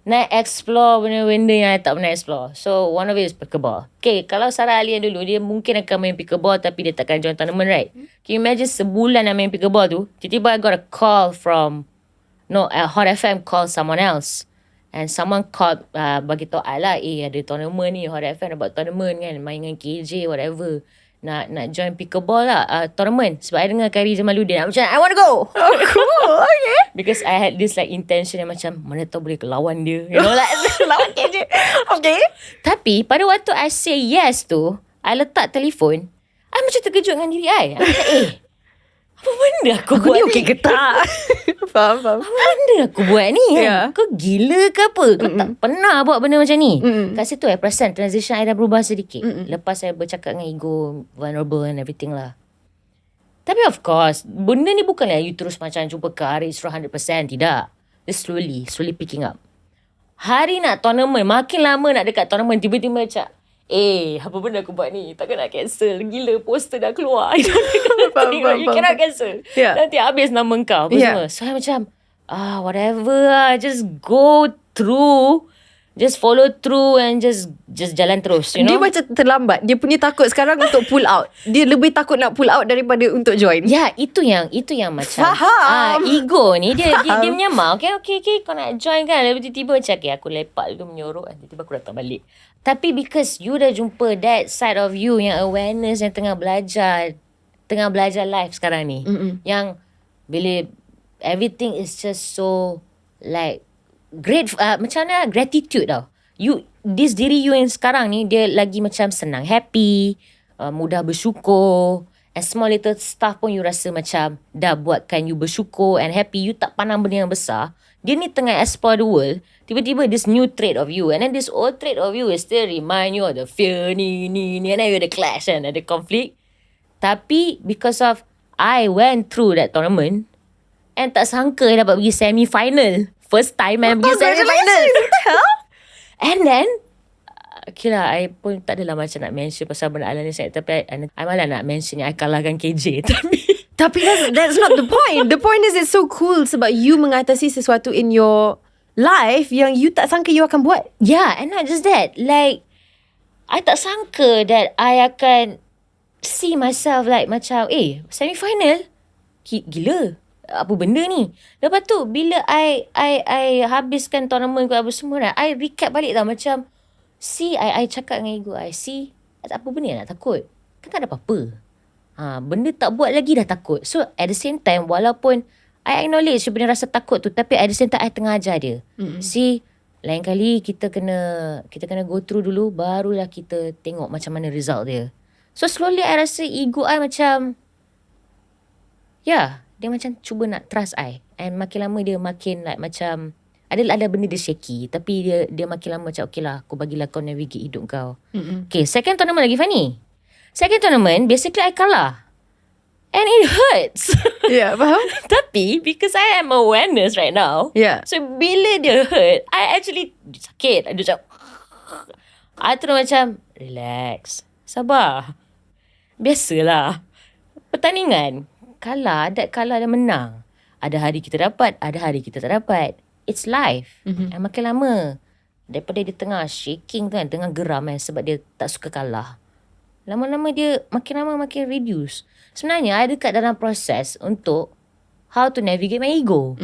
nak explore benda-benda yang I tak pernah explore. So one of it is pickleball. Okay, kalau Sara Ali yang dulu, dia mungkin akan main pickleball tapi dia takkan join tournament, right? Can you imagine sebulan nak main pickleball tu, tiba-tiba I got a call from Hot FM call someone else. And someone called bagi tahu I lah, ada tournament ni, Hot FM buat tournament kan, main dengan 𝘾𝙍𝙗 whatever. Nak join pickleball lah tournament. Sebab I dengar Khairi Jamaluddin, macam I want to go. Oh cool. Okay. Because I had this like intention yang macam mana tahu boleh lawan dia, you know, like Lawan 𝘾𝙍𝙗. Okay. Tapi pada waktu I say yes tu, I letak telefon, I macam terkejut dengan diri I. I macam apa benda aku buat ni? Okay Okay ke tak? Faham. Apa benda aku buat ni kan? Yeah. Kau gila ke apa? Kau tak pernah buat benda macam ni. Kat situ I perasan transition I dah berubah sedikit. Lepas saya bercakap dengan ego, vulnerable and everything lah. Tapi of course, benda ni bukanlah you terus macam jumpa courage 100%. Tidak. Dia slowly picking up. Hari nak tournament, makin lama nak dekat tournament, tiba-tiba macam apa benda aku buat ni? Takkan nak cancel. Gila, poster dah keluar. You cannot cancel. Yeah. Nanti habis nama kau. Semua. So I macam whatever lah. Just go through. Just follow through and just jalan terus, you know. Dia macam terlambat. Dia punya takut sekarang untuk pull out. Dia lebih takut nak pull out daripada untuk join. Ya, itu yang macam Faham. ego ni dia menyamar. Okay, kau nak join kan. Lepas tiba-tiba macam aku lepak dulu menyorok, tiba-tiba aku datang balik. Tapi because you dah jumpa that side of you yang awareness, yang tengah belajar life sekarang ni. Yang bila everything is just so like great, macam mana gratitude tau. This diri you yang sekarang ni, dia lagi macam senang, happy, mudah bersyukur, and small little stuff pun you rasa macam dah buatkan you bersyukur and happy. You tak pandang benda yang besar. Dia ni tengah explore the world. Tiba-tiba this new trait of you, and then this old trait of you is still remind you of the fear ni, and then you ada clash and ada conflict. Tapi because of I went through that tournament and tak sangka dapat pergi semi-final. First time I pergi semi-final. And then okay lah, I pun tak adalah macam nak mention pasal benda Alan ni, tapi I malah nak mention yang I kalahkan 𝘾𝙍𝙗. Tapi that's not the point. The point is it's so cool sebab you mengatasi sesuatu in your life yang you tak sangka you akan buat. Yeah, and not just that. Like, I tak sangka that I akan see myself like macam, semi-final? Gila. Apa benda ni? Lepas tu, bila I habiskan tournament ke apa semua, I recap balik tau. Macam, I cakap dengan ego I, apa benda yang nak takut? Kan tak ada apa-apa. Benda tak buat lagi dah takut. So at the same time, walaupun I acknowledge you punya rasa takut tu, tapi at the same time I tengah ajar dia. Lain kali kita kena go through dulu, barulah kita tengok macam mana result dia. So slowly I rasa ego I macam dia macam cuba nak trust I. And makin lama dia makin like macam ada benda dia shaky, tapi dia makin lama macam okay lah, aku bagilah kau navigate hidup kau. Okay, second tournament lagi funny. Second tournament, basically I kalah. And it hurts. Yeah, faham? Tapi, because I am awareness right now. Yeah. So, bila dia hurt, I actually sakit. I macam, I terus macam, relax. Sabar. Biasalah. Pertandingan. Kalah dan menang. Ada hari kita dapat, ada hari kita tak dapat. It's life. And makin lama, daripada dia tengah shaking tu kan, tengah geram kan, sebab dia tak suka kalah. Lama-lama dia makin reduce. Sebenarnya I dekat dalam proses untuk how to navigate my ego.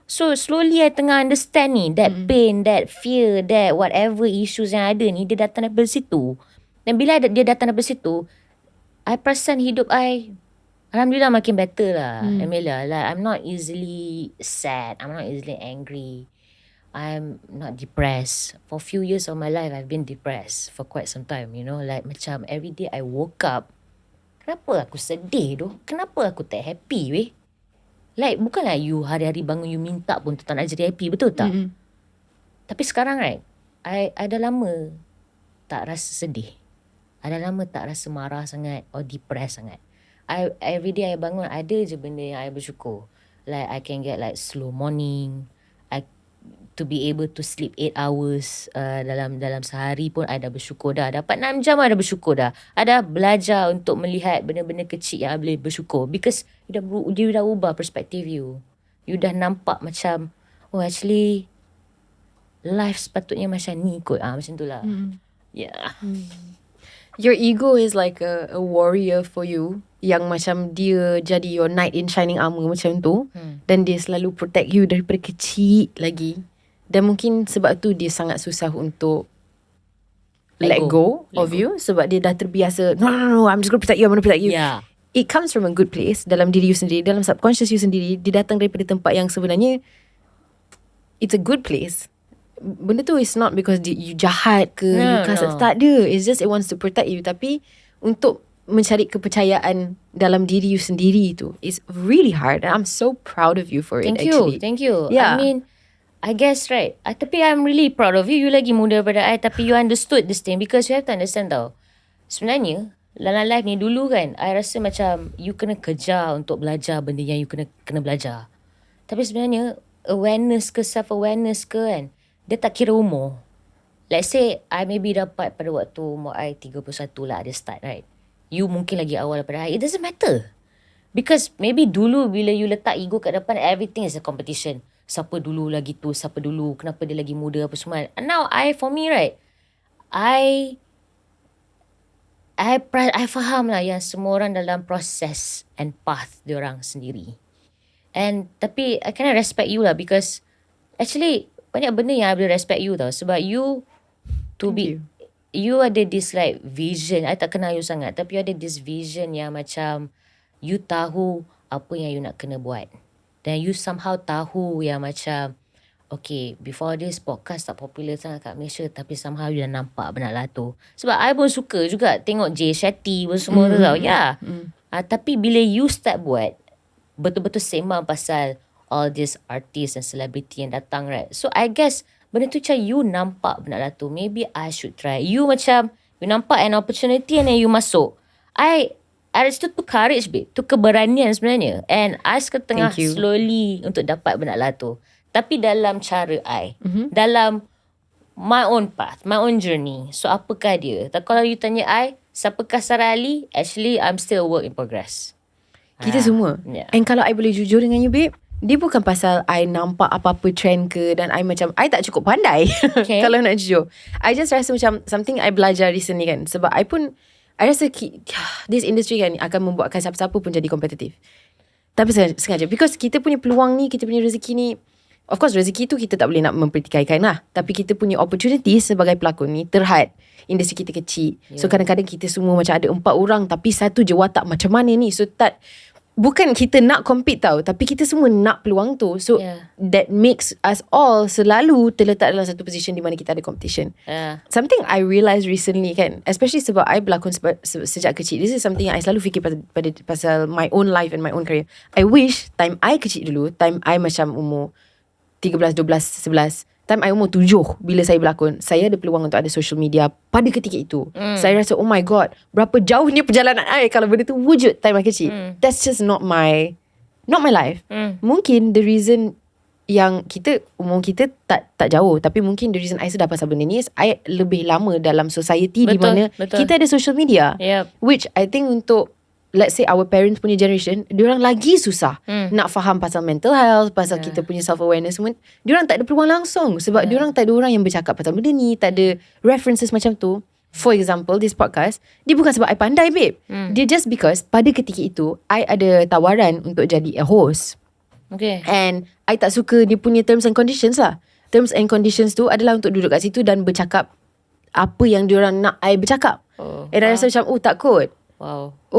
So slowly I tengah understand ni, that pain, that fear, that whatever issues yang ada ni, dia datang daripada situ. Dan bila dia datang daripada situ, I perasan hidup I alhamdulillah makin better lah. Amelia, like I'm not easily sad, I'm not easily angry, I'm not depressed. For a few years of my life, I've been depressed for quite some time, you know. Like macam every day I woke up, kenapa aku sedih tu? Kenapa aku tak happy weh? Like bukanlah you hari-hari bangun you minta pun tu tak nak jadi happy, betul tak? Tapi sekarang right, I dah lama tak rasa sedih. I dah lama tak rasa marah sangat or depressed sangat. every day I bangun ada je benda yang I bersyukur. Like I can get like slow morning, to be able to sleep 8 hours dalam sehari pun I dah bersyukur dah. Dapat 6 jam I dah bersyukur dah. I dah belajar untuk melihat benda-benda kecil yang I boleh bersyukur. Because you dah ubah perspektif you. You dah nampak macam, oh actually life sepatutnya macam ni kot. Macam tu lah. Yeah. Your ego is like a warrior for you, yang macam dia jadi your knight in shining armor macam tu. Dan dia selalu protect you daripada kecil lagi. Dan mungkin sebab tu dia sangat susah untuk let go of you. Sebab dia dah terbiasa, no, I'm just going to protect you, I'm going to protect you. Yeah. It comes from a good place, dalam diri you sendiri, dalam subconscious you sendiri. Dia datang daripada tempat yang sebenarnya it's a good place. Benda tu is not because you jahat ke, you kasar. Tak ada. It's just it wants to protect you. Tapi untuk mencari kepercayaan dalam diri you sendiri tu is really hard. And I'm so proud of you for it actually. Thank you. Yeah. I mean, I guess right. Tapi I'm really proud of you. You lagi muda daripada I. Tapi you understood this thing. Because you have to understand tau. Sebenarnya dalam life ni dulu kan, I rasa macam you kena kejar untuk belajar benda yang you kena belajar. Tapi sebenarnya awareness ke self-awareness ke kan, dia tak kira umur. Let's say I maybe dapat pada waktu umur I 31 lah ada start, right? You mungkin lagi awal daripada I. It doesn't matter. Because maybe dulu bila you letak ego kat depan, everything is a competition. Siapa dulu lagi tu, siapa dulu, kenapa dia lagi muda apa semua. And now for me right, I faham lah yang semua orang dalam proses and path diorang sendiri. And tapi I kind of respect you lah, because actually banyak benda yang I boleh respect you tau. Sebab you ada this like vision. I tak kenal you sangat, tapi you ada this vision yang macam you tahu apa yang you nak kena buat. Dan you somehow tahu yang macam, okay, before this podcast tak popular sangat kat Malaysia, tapi somehow you dah nampak benda lah tu. Sebab I pun suka juga tengok 𝙀𝙀𝙀𝙀 pun semua tu tau. Ya. Tapi bila you start buat, betul-betul sembang pasal all these artists and celebrity yang datang, right? So I guess benda tu macam you nampak benda lah tu. Maybe I should try. You macam, you nampak an opportunity and then you masuk. I rasa tu courage, babe. Tu keberanian sebenarnya. And I sekarang tengah slowly untuk dapat benda lah tu. Tapi dalam cara I. Dalam my own path, my own journey. So apakah dia? Kalau you tanya I, siapakah Sara Ali? Actually, I'm still a work in progress. Kita semua. Yeah. And kalau I boleh jujur dengan you, babe, dia bukan pasal I nampak apa-apa trend ke, dan I macam I tak cukup pandai. Okay. Kalau nak jujur, I just rasa macam something I belajar recently kan. Sebab I rasa this industry kan akan membuatkan siapa-siapa pun jadi kompetitif. Tapi sengaja, because kita punya peluang ni, kita punya rezeki ni, of course rezeki tu kita tak boleh nak mempertikaikan lah. Tapi kita punya opportunity sebagai pelakon ni terhad. Industri kita kecil. So kadang-kadang kita semua macam ada 4 orang, tapi satu je watak macam mana ni. So bukan kita nak compete tau, tapi kita semua nak peluang tu. So that makes us all selalu terletak dalam satu position di mana kita ada competition. Something I realised recently kan, especially sebab I berlakon sejak kecil. This is something yang I selalu fikir pasal my own life and my own career. I wish time I kecil dulu, time I macam umur 13, 12, 11, time I umur 7 bila saya berlakon, saya ada peluang untuk ada social media pada ketika itu. Saya rasa, oh my god, berapa jauhnya perjalanan I kalau benda tu wujud time I kecil. That's just not my life. Mungkin the reason yang umur kita tak jauh, tapi mungkin the reason I sedar pasal benda ni is I lebih lama dalam society di mana kita ada social media. Which I think untuk let's say our parents punya generation, diorang lagi susah nak faham pasal mental health, pasal kita punya self-awareness semua. Diorang tak ada peluang langsung sebab diorang tak ada orang yang bercakap pasal benda ni, tak ada references macam tu. For example, this podcast, dia bukan sebab I pandai, babe. Dia just because pada ketika itu I ada tawaran untuk jadi a host. Okay. And I tak suka dia punya terms and conditions lah. Terms and conditions tu adalah untuk duduk kat situ dan bercakap apa yang diorang nak I bercakap. And I rasa macam, takut.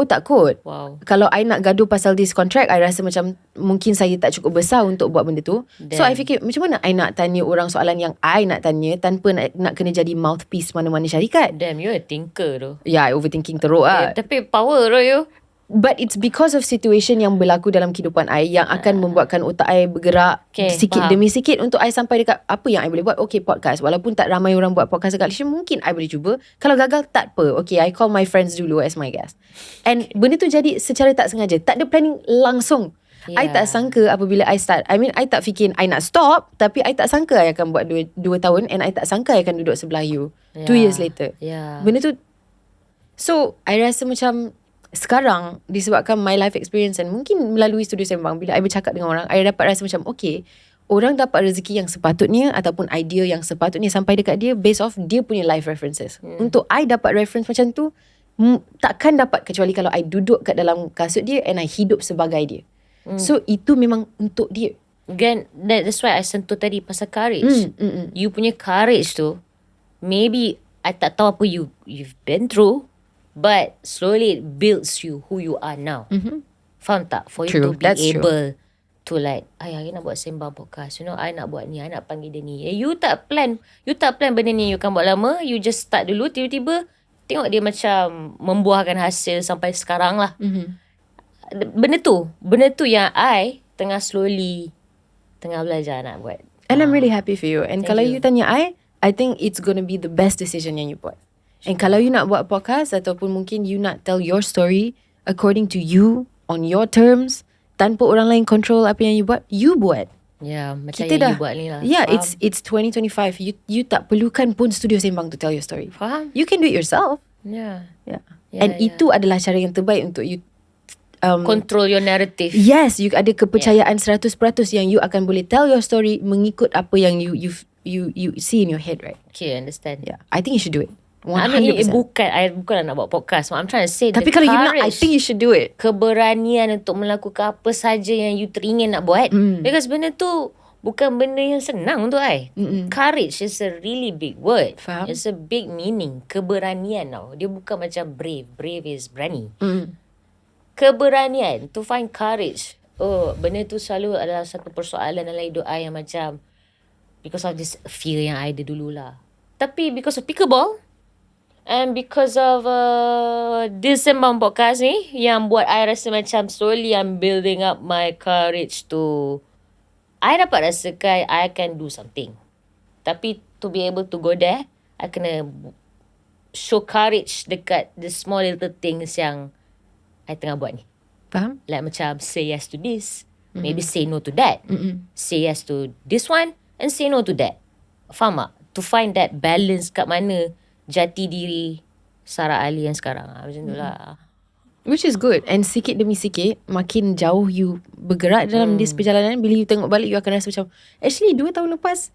Takut. Kalau I nak gaduh pasal this contract, I rasa macam mungkin saya tak cukup besar untuk buat benda tu. So I fikir, macam mana I nak tanya orang soalan yang I nak tanya tanpa nak kena jadi mouthpiece mana-mana syarikat. Damn, you a thinker tu. I overthinking teruk lah. Tapi power tu you. But it's because of situation yang berlaku dalam kehidupan I yang akan membuatkan otak I bergerak sikit demi sikit untuk I sampai dekat apa yang I boleh buat. Okay, podcast. Walaupun tak ramai orang buat podcast dekat Malaysia, mungkin I boleh cuba. Kalau gagal, tak apa. Okay, I call my friends dulu as my guest. And benda tu jadi secara tak sengaja. Tak ada planning langsung. I tak sangka apabila I start. I mean, I tak fikir I nak stop. Tapi I tak sangka I akan buat 2 tahun. And I tak sangka I akan duduk sebelah you 2 years later. Benda tu. So, I rasa macam sekarang disebabkan my life experience dan mungkin melalui studio Sembang, bila I bercakap dengan orang, I dapat rasa macam okay, orang dapat rezeki yang sepatutnya ataupun idea yang sepatutnya sampai dekat dia based off dia punya life references. Untuk I dapat reference macam tu, takkan dapat kecuali kalau I duduk kat dalam kasut dia and I hidup sebagai dia. So itu memang untuk dia. Again, that's why I sentuh tadi pasal courage. You punya courage tu, maybe I tak tahu apa you've been through, but slowly it builds you who you are now. Faham tak? For you to be able to like, I nak buat Sembang podcast. You know, I nak buat ni, I nak panggil dia ni. You tak plan benda ni you akan buat lama. You just start dulu, tiba-tiba tengok dia macam membuahkan hasil sampai sekarang lah. Benda tu yang I tengah belajar nak buat. And I'm really happy for you. And kalau you tanya I think it's gonna be the best decision yang you buat. And kalau you nak buat podcast ataupun mungkin you nak tell your story according to you, on your terms, tanpa orang lain control apa yang you buat. Macam yang you buat ni lah. It's 2025. You tak perlukan pun studio Sembang to tell your story. Faham? You can do it yourself. And itu adalah cara yang terbaik untuk you control your narrative. Yes, you ada kepercayaan 100% yang you akan boleh tell your story mengikut apa yang you see in your head, right? Okay, understand. I think you should do it. 100%. I mean, bukan nak buat podcast. I'm trying to say tapi kalau you nak, I think you should do it. Keberanian untuk melakukan apa saja yang you teringin nak buat. Because benda tu bukan benda yang senang untuk I. Courage is a really big word. Faham? It's a big meaning. Keberanian tau. Dia bukan macam brave. Brave is berani. Keberanian, to find courage. Benda tu selalu adalah satu persoalan dalam hidup I yang macam because of this fear yang I ada dululah. Tapi because of pickleball and because of this Sembang podcast ni yang buat I rasa macam slowly I'm building up my courage to I dapat rasakan I can do something. Tapi to be able to go there, I kena show courage dekat the small little things yang I tengah buat ni. Faham? Like macam say yes to this, maybe say no to that. Say yes to this one and say no to that. Faham tak? To find that balance kat mana jati diri Sara Ali yang sekarang. Macam tu lah. Which is good. And sikit demi sikit, makin jauh you bergerak dalam this perjalanan, bila you tengok balik, you akan rasa macam, actually 2 tahun lepas,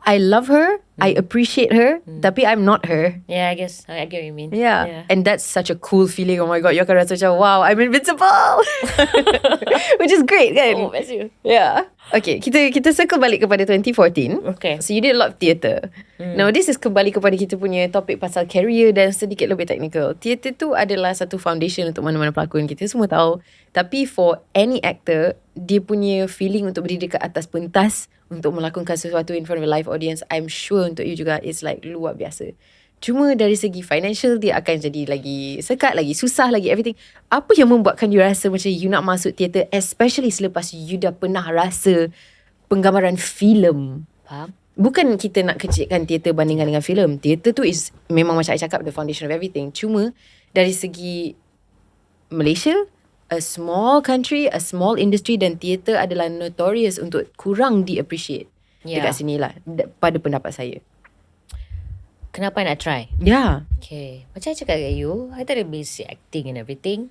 I love her, I appreciate her, tapi I'm not her. Yeah, I guess I get what you mean. Yeah. And that's such a cool feeling. Oh my God, you akan rasa macam, wow, I'm invincible. Which is great kan? Oh, bless you. Yeah. Okay, kita circle balik kepada 2014. Okay. So you did a lot of theatre. Now this is kembali kepada kita punya topik pasal career dan sedikit lebih technical. Theatre tu adalah satu foundation untuk mana-mana pelakon, kita semua tahu. Tapi for any actor, dia punya feeling untuk berdiri dekat atas pentas untuk melakukan sesuatu in front of a live audience, I'm sure untuk you juga it's like luar biasa. Cuma dari segi financial, dia akan jadi lagi sekat, lagi susah, lagi everything. Apa yang membuatkan you rasa macam you nak masuk teater, especially selepas you dah pernah rasa penggambaran filem? Faham? Bukan kita nak kecilkan teater bandingkan dengan filem. Teater tu is memang macam I cakap, the foundation of everything. Cuma dari segi Malaysia, a small country, a small industry, dan teater adalah notorious untuk kurang di-appreciate dekat sini lah, pada pendapat saya. Kenapa I nak try? Yeah. Okay. Macam I cakap kat you, I tak ada basic acting and everything.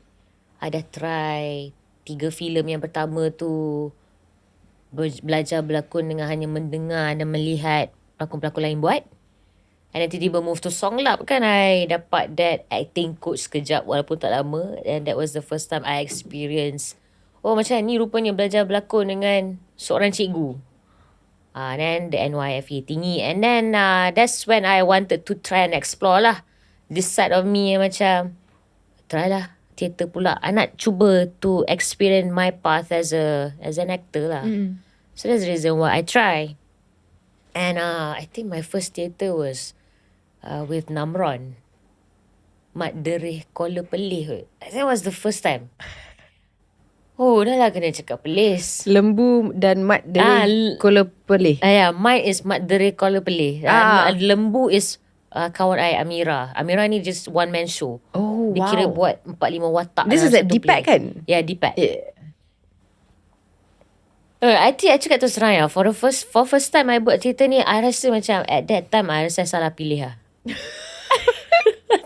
I dah try 3 filem yang pertama tu, belajar berlakon dengan hanya mendengar dan melihat pelakon-pelakon lain buat. And then tiba-tiba move to Song Lab kan, I dapat that acting coach sekejap walaupun tak lama. And that was the first time I experienced, oh macam ni rupanya belajar berlakon dengan seorang cikgu. Then the NYFE tinggi. And then that's when I wanted to try and explore lah this side of me yang macam, try lah theater pula. I nak cuba to experience my path as an actor lah. So that's the reason why I try. And I think my first theater was with Namron. 𝙁𝙃𝙄𝙎𝙊𝘿𝑄. That was the first time. Oh, dah lah kena cakap pelis. Lembu dan mat dari kola pelih. Mine is 𝙁𝙃𝙄𝙎𝙊𝘿𝑄. Lembu is kawan I, Amira. Amira ni just one man show. Oh, dia kira buat 4-5 watak. This is at 𝙃𝙃𝙄𝙎 kan? Ya, 𝙃𝙃𝙄𝙎. I think I cakap terus terang ya. For first time I buat cerita ni, I rasa macam at that time I rasa salah pilih lah.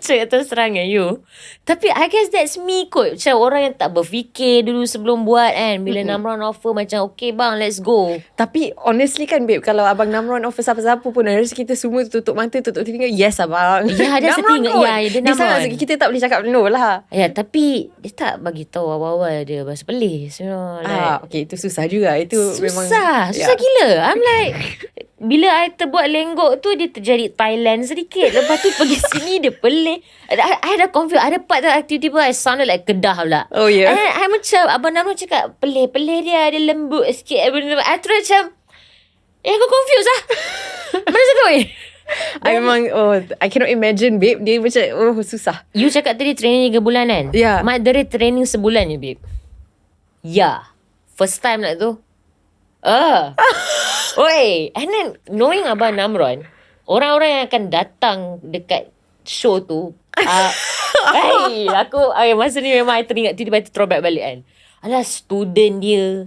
Cakap terus terang you. Tapi I guess that's me kot. Macam orang yang tak berfikir dulu sebelum buat kan. Bila Namron offer macam okay bang, let's go. Tapi honestly kan babe, kalau abang Namron offer siapa-siapa pun, I rasa kita semua tutup mata, tutup telinga. Yes abang. Ya, ada setinggal. Ya, dia Namron. Kita tak boleh cakap no lah. Ya, tapi dia tak bagi tahu awal-awal dia bahasa pelis. You know, like, okay, itu susah juga. Itu susah gila. I'm like, bila I terbuat lenggok tu, dia terjadi Thailand sedikit. Lepas tu pergi sini, dia pelik. I dah confused. Ada part tu tiba-tiba I sounded like Kedah pula. Oh yeah. And I macam abang Namron cakap pelih dia lembut sikit. I terus macam aku confused lah. Mana satu I memang I cannot imagine babe. Dia macam susah. You cakap tadi training 3 bulan kan? Yeah. Mat dari training sebulan je babe. Yeah. First time lah tu. Oi, and then knowing abang Namron, orang-orang yang akan datang dekat show tu, masa ni memang I teringat tiba-tiba throwback balik kan. Alah, student dia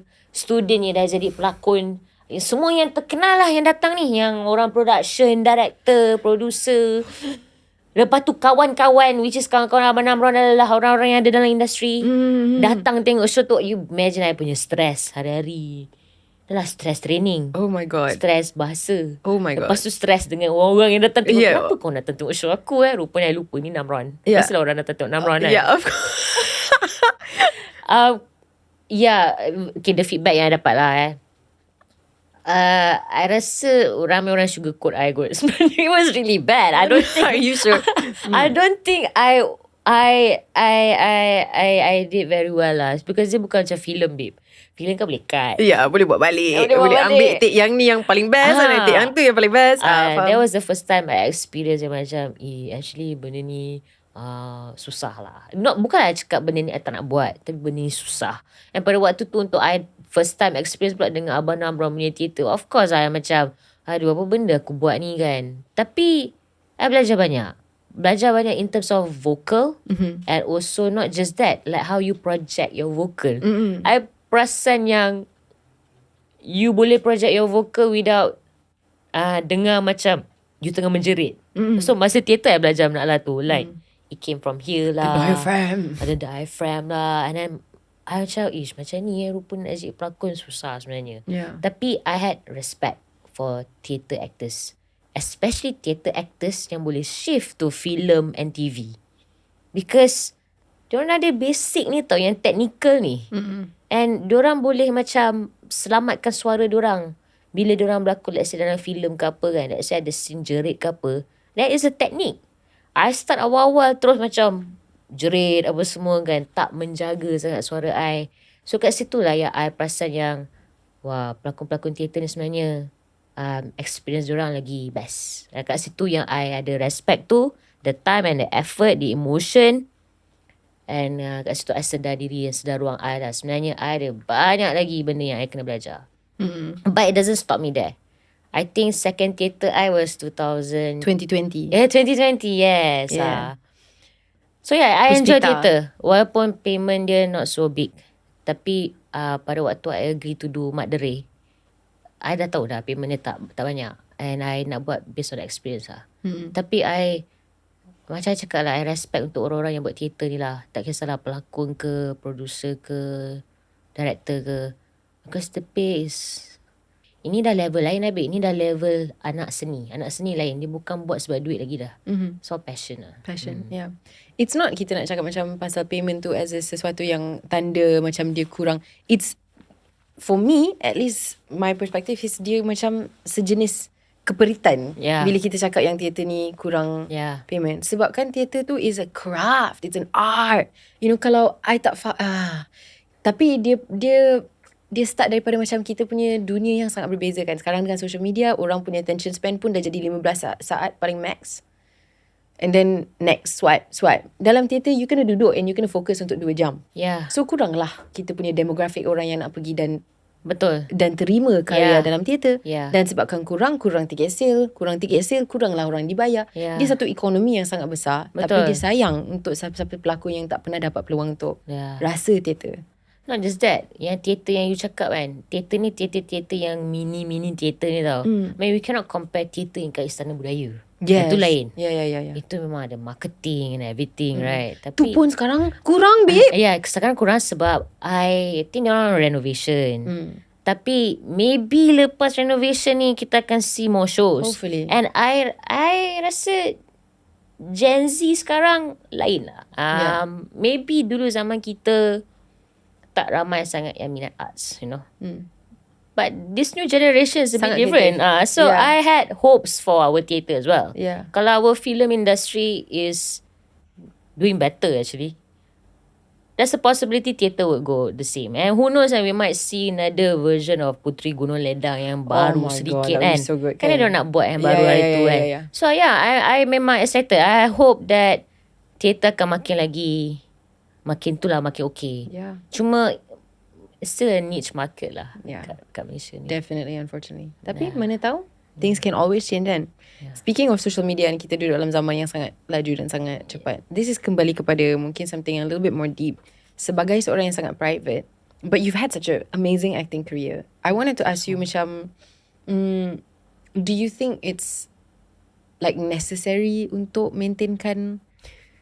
dah jadi pelakon. Semua yang terkenal lah yang datang ni, yang orang production, director, producer. Lepas tu kawan-kawan, which is kawan-kawan abang Namron adalah orang-orang yang ada dalam industri. Datang tengok show tu. You imagine I punya stress hari-hari. Adalah stress training. Oh my god. Stress bahasa. Oh my god. Lepas tu stress dengan orang-orang yang datang tengok. Kenapa kau datang tengok show aku Rupanya I lupa ni Namron. Pastilah orang datang tengok Namron kan. Yeah, of course. Okay, the feedback yang I dapat lah I rasa ramai orang sugarcoat I kot. Sebenarnya it was really bad. I don't think. Are you sure? I don't think I did very well lah. Because dia bukan macam filem babe. Filem kan boleh cut. Ya, boleh buat balik. Boleh ambil take yang ni yang paling best, take yang tu yang paling best. That was the first time I experienced yang macam actually benda ni susah lah. Bukanlah cakap benda ni I tak nak buat, tapi benda ni susah. And pada waktu tu untuk I first time experience pula dengan abang Namron punya theater, of course I macam aduh, apa benda aku buat ni kan. Tapi I belajar banyak in terms of vocal, and also not just that, like how you project your vocal. I perasan yang you boleh project your vocal without dengar macam you tengah menjerit. So masa theater I belajar nak lah tu, like it came from here lah, ada diaphragm lah, and then I macam macam ni rupa nak jadi pelakon susah sebenarnya. Tapi I had respect for theater actors, especially theater actors yang boleh shift to film and TV, because diorang ada basic ni tau, yang technical ni. And diorang boleh macam selamatkan suara diorang bila diorang berlakon, let's say dalam filem ke apa kan, let's say ada scene jerit ke apa, that is a technique. I start awal-awal terus macam jerit apa semua kan, tak menjaga sangat suara I. So kat situ lah yang I perasan yang wah, pelakon-pelakon teater ni sebenarnya experience diorang lagi best. Dan kat situ yang I ada respect tu, the time and the effort, the emotion. And kat situ I sedar diri, sedar ruang I lah. Sebenarnya I ada banyak lagi benda yang I kena belajar. But it doesn't stop me there. I think second theater I was 2020. 2020. 2020, yes. So I enjoy theater. Walaupun payment dia not so big. Tapi pada waktu I agree to do Mat Dere, I dah tahu dah payment dia tak banyak. And I nak buat based on the experience lah. Tapi I, macam I cakap lah, I respect untuk orang-orang yang buat teater ni lah. Tak kisahlah pelakon ke, producer ke, director ke. Because the pay is, ini dah level lain Nabi. Ini dah level anak seni. Anak seni lain. Dia bukan buat sebab duit lagi dah. So passion lah. Passion, yeah. It's not kita nak cakap macam pasal payment tu as sesuatu yang tanda macam dia kurang. It's, for me, at least my perspective is dia macam sejenis keperitan bila kita cakap yang teater ni kurang payment. Sebab kan teater tu is a craft, it's an art. You know, kalau I tak tapi dia start daripada macam kita punya dunia yang sangat berbeza kan. Sekarang dengan social media, orang punya attention span pun dah jadi 15 saat paling max. and then next swipe. Dalam teater you kena duduk and you kena fokus untuk 2 jam. So kurang lah kita punya demografik orang yang nak pergi dan Betul. dan terima karya dalam teater. Ya. Dan sebabkan kurang tiket sale, kuranglah orang dibayar. Dia satu ekonomi yang sangat besar. Betul. Tapi dia sayang untuk siapa-siapa pelakon yang tak pernah dapat peluang untuk rasa teater. Not just that, yang teater yang you cakap kan, teater ni teater yang mini teater ni tau. I mean, we cannot compare teater yang kat Istana Budaya. Itu lain. Ya. Itu memang ada marketing and everything, right? Tapi tu pun sekarang kurang, babe. Sekarang kurang sebab I think orang renovation. Tapi maybe lepas renovation ni kita akan see more shows. Hopefully. And I rasa Gen Z sekarang lain lah. Maybe dulu zaman kita tak ramai sangat yang minat arts, you know. But this new generation is a bit different. So I had hopes for our theatre as well. Kalau our film industry is doing better actually, there's a possibility theatre would go the same. And who knows, we might see another version of Puteri Gunung Ledang yang baru sedikit kan. So good, kan dia nak buat yang baru hari tu kan. So I memang excited. I hope that theatre akan makin okay. Cuma still a niche market lah kat Malaysia ni. Definitely, unfortunately. Tapi mana tahu, things can always change kan. Speaking of social media, ni kita duduk dalam zaman yang sangat laju dan sangat cepat. This is kembali kepada mungkin something a little bit more deep. Sebagai seorang yang sangat private, but you've had such an amazing acting career. I wanted to ask you macam, do you think it's like necessary untuk maintainkan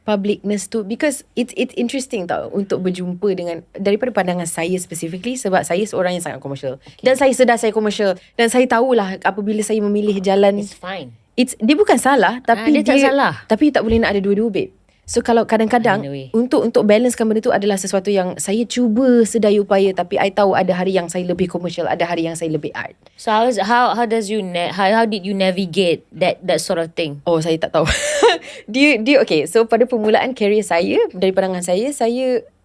publicness tu, because it's interesting tau untuk berjumpa dengan, daripada pandangan saya specifically, sebab saya seorang yang sangat komersial dan saya sedar saya komersial dan saya tahulah apabila saya memilih jalan, It's fine. Dia bukan salah, tapi dia tak salah. tapi tak boleh nak ada dua-dua, babe. So kalau kadang-kadang untuk balancekan benda tu adalah sesuatu yang saya cuba sedaya upaya, tapi I tahu ada hari yang saya lebih komersial, ada hari yang saya lebih art. So how did you navigate that sort of thing? Oh, saya tak tahu. dia okay. So pada permulaan career saya, dari pandangan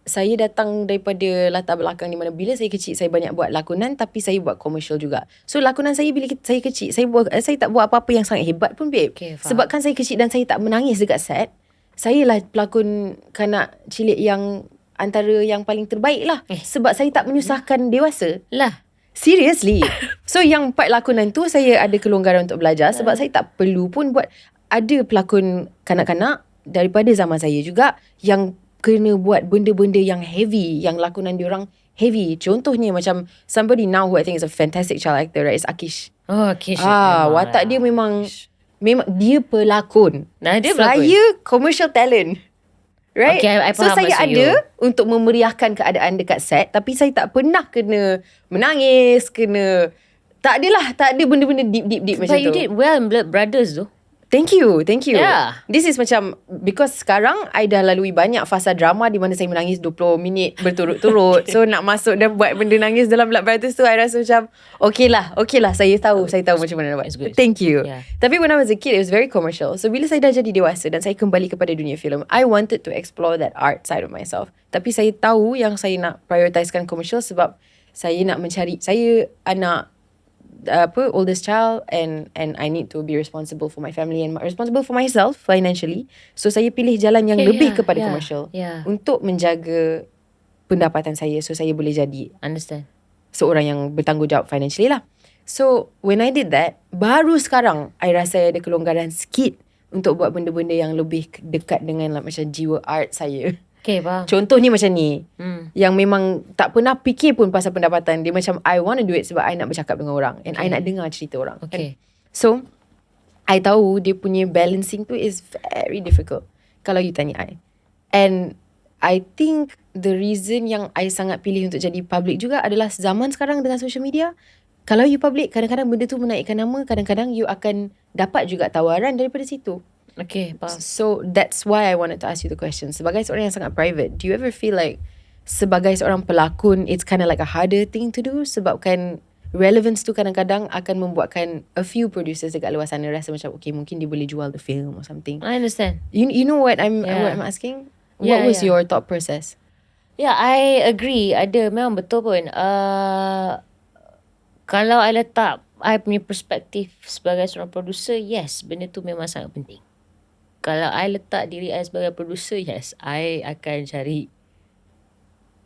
saya datang daripada latar belakang di mana bila saya kecil saya banyak buat lakonan, tapi saya buat komersial juga. So lakonan saya bila saya kecil, saya tak buat apa-apa yang sangat hebat pun, babe. Sebabkan saya kecil dan saya tak menangis dekat set. Saya lah pelakon kanak cilik yang antara yang paling terbaik lah. Sebab saya tak menyusahkan dewasa lah. Seriously. So yang part lakonan tu saya ada kelonggaran untuk belajar, sebab saya tak perlu pun buat. Ada pelakon kanak-kanak daripada zaman saya juga yang kena buat benda-benda yang heavy, yang lakonan diorang heavy. Contohnya macam somebody now who I think is a fantastic child actor, right, is 𝙁𝙗𝙄𝙎. Oh, 𝙁𝙗𝙄𝙎. Watak dia memang dia pelakon. Dia pelakon. Saya commercial talent. Right? Okay, I so faham saya maksud ada you. untuk memeriahkan keadaan dekat set, tapi saya tak pernah kena menangis, tak ada benda-benda deep macam tu. But you did well in Blood Brothers tu. Thank you. Yeah. This is macam, because sekarang I dah lalui banyak fasa drama di mana saya menangis 20 minit berturut-turut. So nak masuk dan buat benda nangis dalam Blood Brothers tu, I rasa macam okay lah, saya tahu macam mana nak buat. Thank you. Tapi when I was a kid, it was very commercial. So bila saya dah jadi dewasa dan saya kembali kepada dunia filem, I wanted to explore that art side of myself. Tapi saya tahu yang saya nak prioritiskan commercial sebab saya nak mencari, saya anak oldest child, and I need to be responsible for my family and responsible for myself financially. So saya pilih jalan yang lebih kepada commercial untuk menjaga pendapatan saya, so saya boleh jadi seorang yang bertanggungjawab financially lah. So when I did that, baru sekarang I rasa ada kelonggaran sikit untuk buat benda-benda yang lebih dekat dengan macam jiwa art saya. Okay, faham. Contohnya macam ni, yang memang tak pernah fikir pun pasal pendapatan. Dia macam, I want to do it sebab I nak bercakap dengan orang, and I nak dengar cerita orang. Okay. So I tahu dia punya balancing tu is very difficult kalau you tanya I. And I think the reason yang I sangat pilih untuk jadi public juga adalah zaman sekarang dengan social media. Kalau you public, kadang-kadang benda tu menaikkan nama, kadang-kadang you akan dapat juga tawaran daripada situ. Okay, faham. So that's why I wanted to ask you the question. Sebagai seorang yang sangat private, do you ever feel like sebagai seorang pelakon, it's kind of like a harder thing to do? Sebabkan relevance tu kadang-kadang akan membuatkan a few producers dekat luar sana rasa macam, okay, mungkin dia boleh jual the film or something. I understand. You know what I'm asking? What was your thought process? Yeah, I agree. Ada, memang betul pun. Kalau I letak I punya perspektif sebagai seorang producer, yes, benda tu memang sangat penting. kalau I letak diri I sebagai producer, yes, I akan cari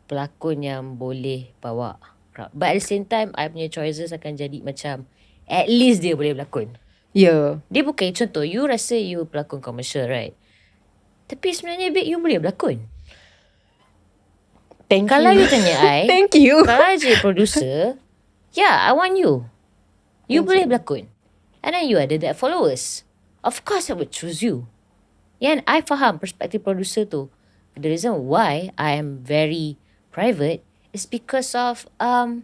pelakon yang boleh bawa crowd. But at the same time, I punya choices akan jadi macam, at least dia boleh berlakon. Yeah. Dia bukan, contoh, you rasa you pelakon komersial, right? Tapi sebenarnya, babe, you boleh berlakon. Thank Kalau you. you tanya I, Thank you. kalau I jadi producer, yeah, I want you. You boleh berlakon. And then you ada that followers. Of course I would choose you. Yeah, and I faham perspektif producer tu. The reason why I am very private is because of I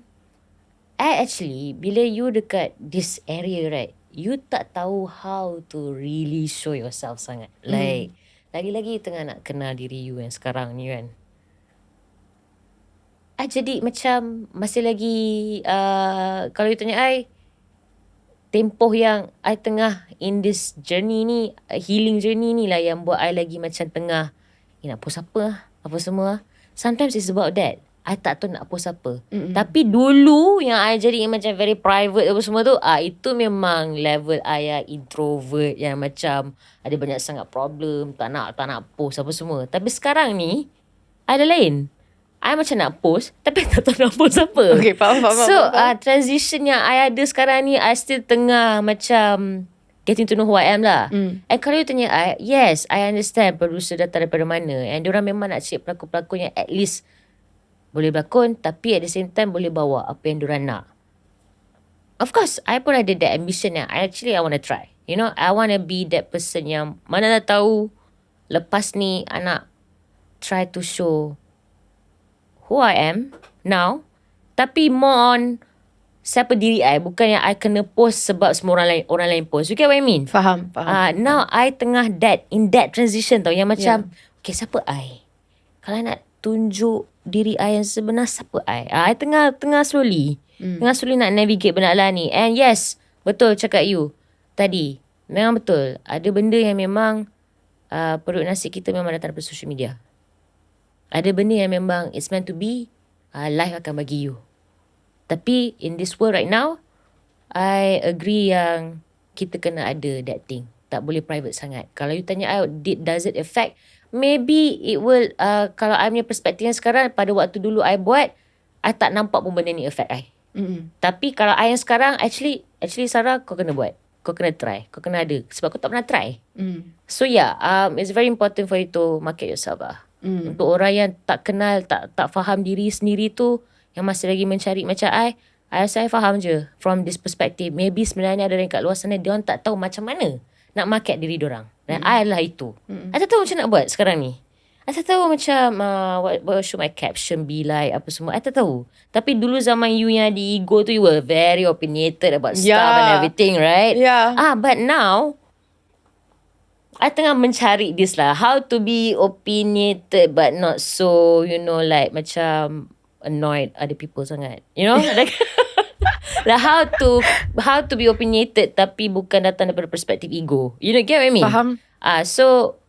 actually, bila you dekat this area, right, you tak tahu how to really show yourself sangat. Like, lagi-lagi tengah nak kenal diri you yang sekarang ni kan. I jadi macam masih lagi, kalau you tanya I, tempoh yang I tengah in this journey ni, healing journey ni lah yang buat I lagi macam tengah, nak post apa semua. Sometimes it's about that. I tak tahu nak post apa. Tapi dulu yang I jadi macam very private apa semua tu, itu memang level I yang introvert, yang macam ada banyak sangat problem, tak nak post apa semua. Tapi sekarang ni, ada lain. I macam nak post, tapi tak tahu nak post apa. Okay, faham. So, transition yang I ada sekarang ni, I still tengah macam getting to know who I am lah. And kalau you tanya I, yes, I understand producer datang daripada mana. And diorang memang nak cari pelakon-pelakon yang at least boleh berlakon, tapi at the same time boleh bawa apa yang diorang nak. Of course, I pun ada that ambition yang I want to try. You know, I want to be that person yang mana dah tahu lepas ni I nak try to show who I am now, tapi more on siapa diri I, bukan yang I kena post sebab semua orang lain post. You get what I mean? Faham. Now I tengah in that transition tau, yang macam okay, siapa I? Kalau nak tunjuk diri I yang sebenar, siapa I? I tengah slowly nak navigate benda lah ni. And yes, betul cakap you tadi, memang betul, ada benda yang memang perut nasi kita memang datang daripada social media. Ada benda yang memang it's meant to be, life akan bagi you. Tapi in this world right now, I agree yang kita kena ada that thing. Tak boleh private sangat. Kalau you tanya I, does it affect? Maybe it will, kalau I punya perspektif yang sekarang, pada waktu dulu I buat, I tak nampak pun benda ni affect I. Tapi kalau I yang sekarang, actually Sara, kau kena buat. Kau kena try. Kau kena ada. Sebab kau tak pernah try. So yeah, it's very important for you to market yourself lah. Untuk orang yang tak kenal, tak faham diri sendiri tu, yang masih lagi mencari macam I rasa I faham je from this perspective. Maybe sebenarnya ada orang kat luar sana, diorang tak tahu macam mana nak market diri diorang. Dan I adalah itu. I tak tahu macam nak buat sekarang ni. I tak tahu macam what should my caption be like, apa semua. I tak tahu. Tapi dulu zaman you yang di ego tu, you were very opinionated about stuff and everything, right? But now, I tengah mencari this lah. How to be opinionated but not so, you know, like macam annoyed other people sangat. You know? Like how to be opinionated tapi bukan datang daripada perspektif ego. You know, get what I mean? Faham. So,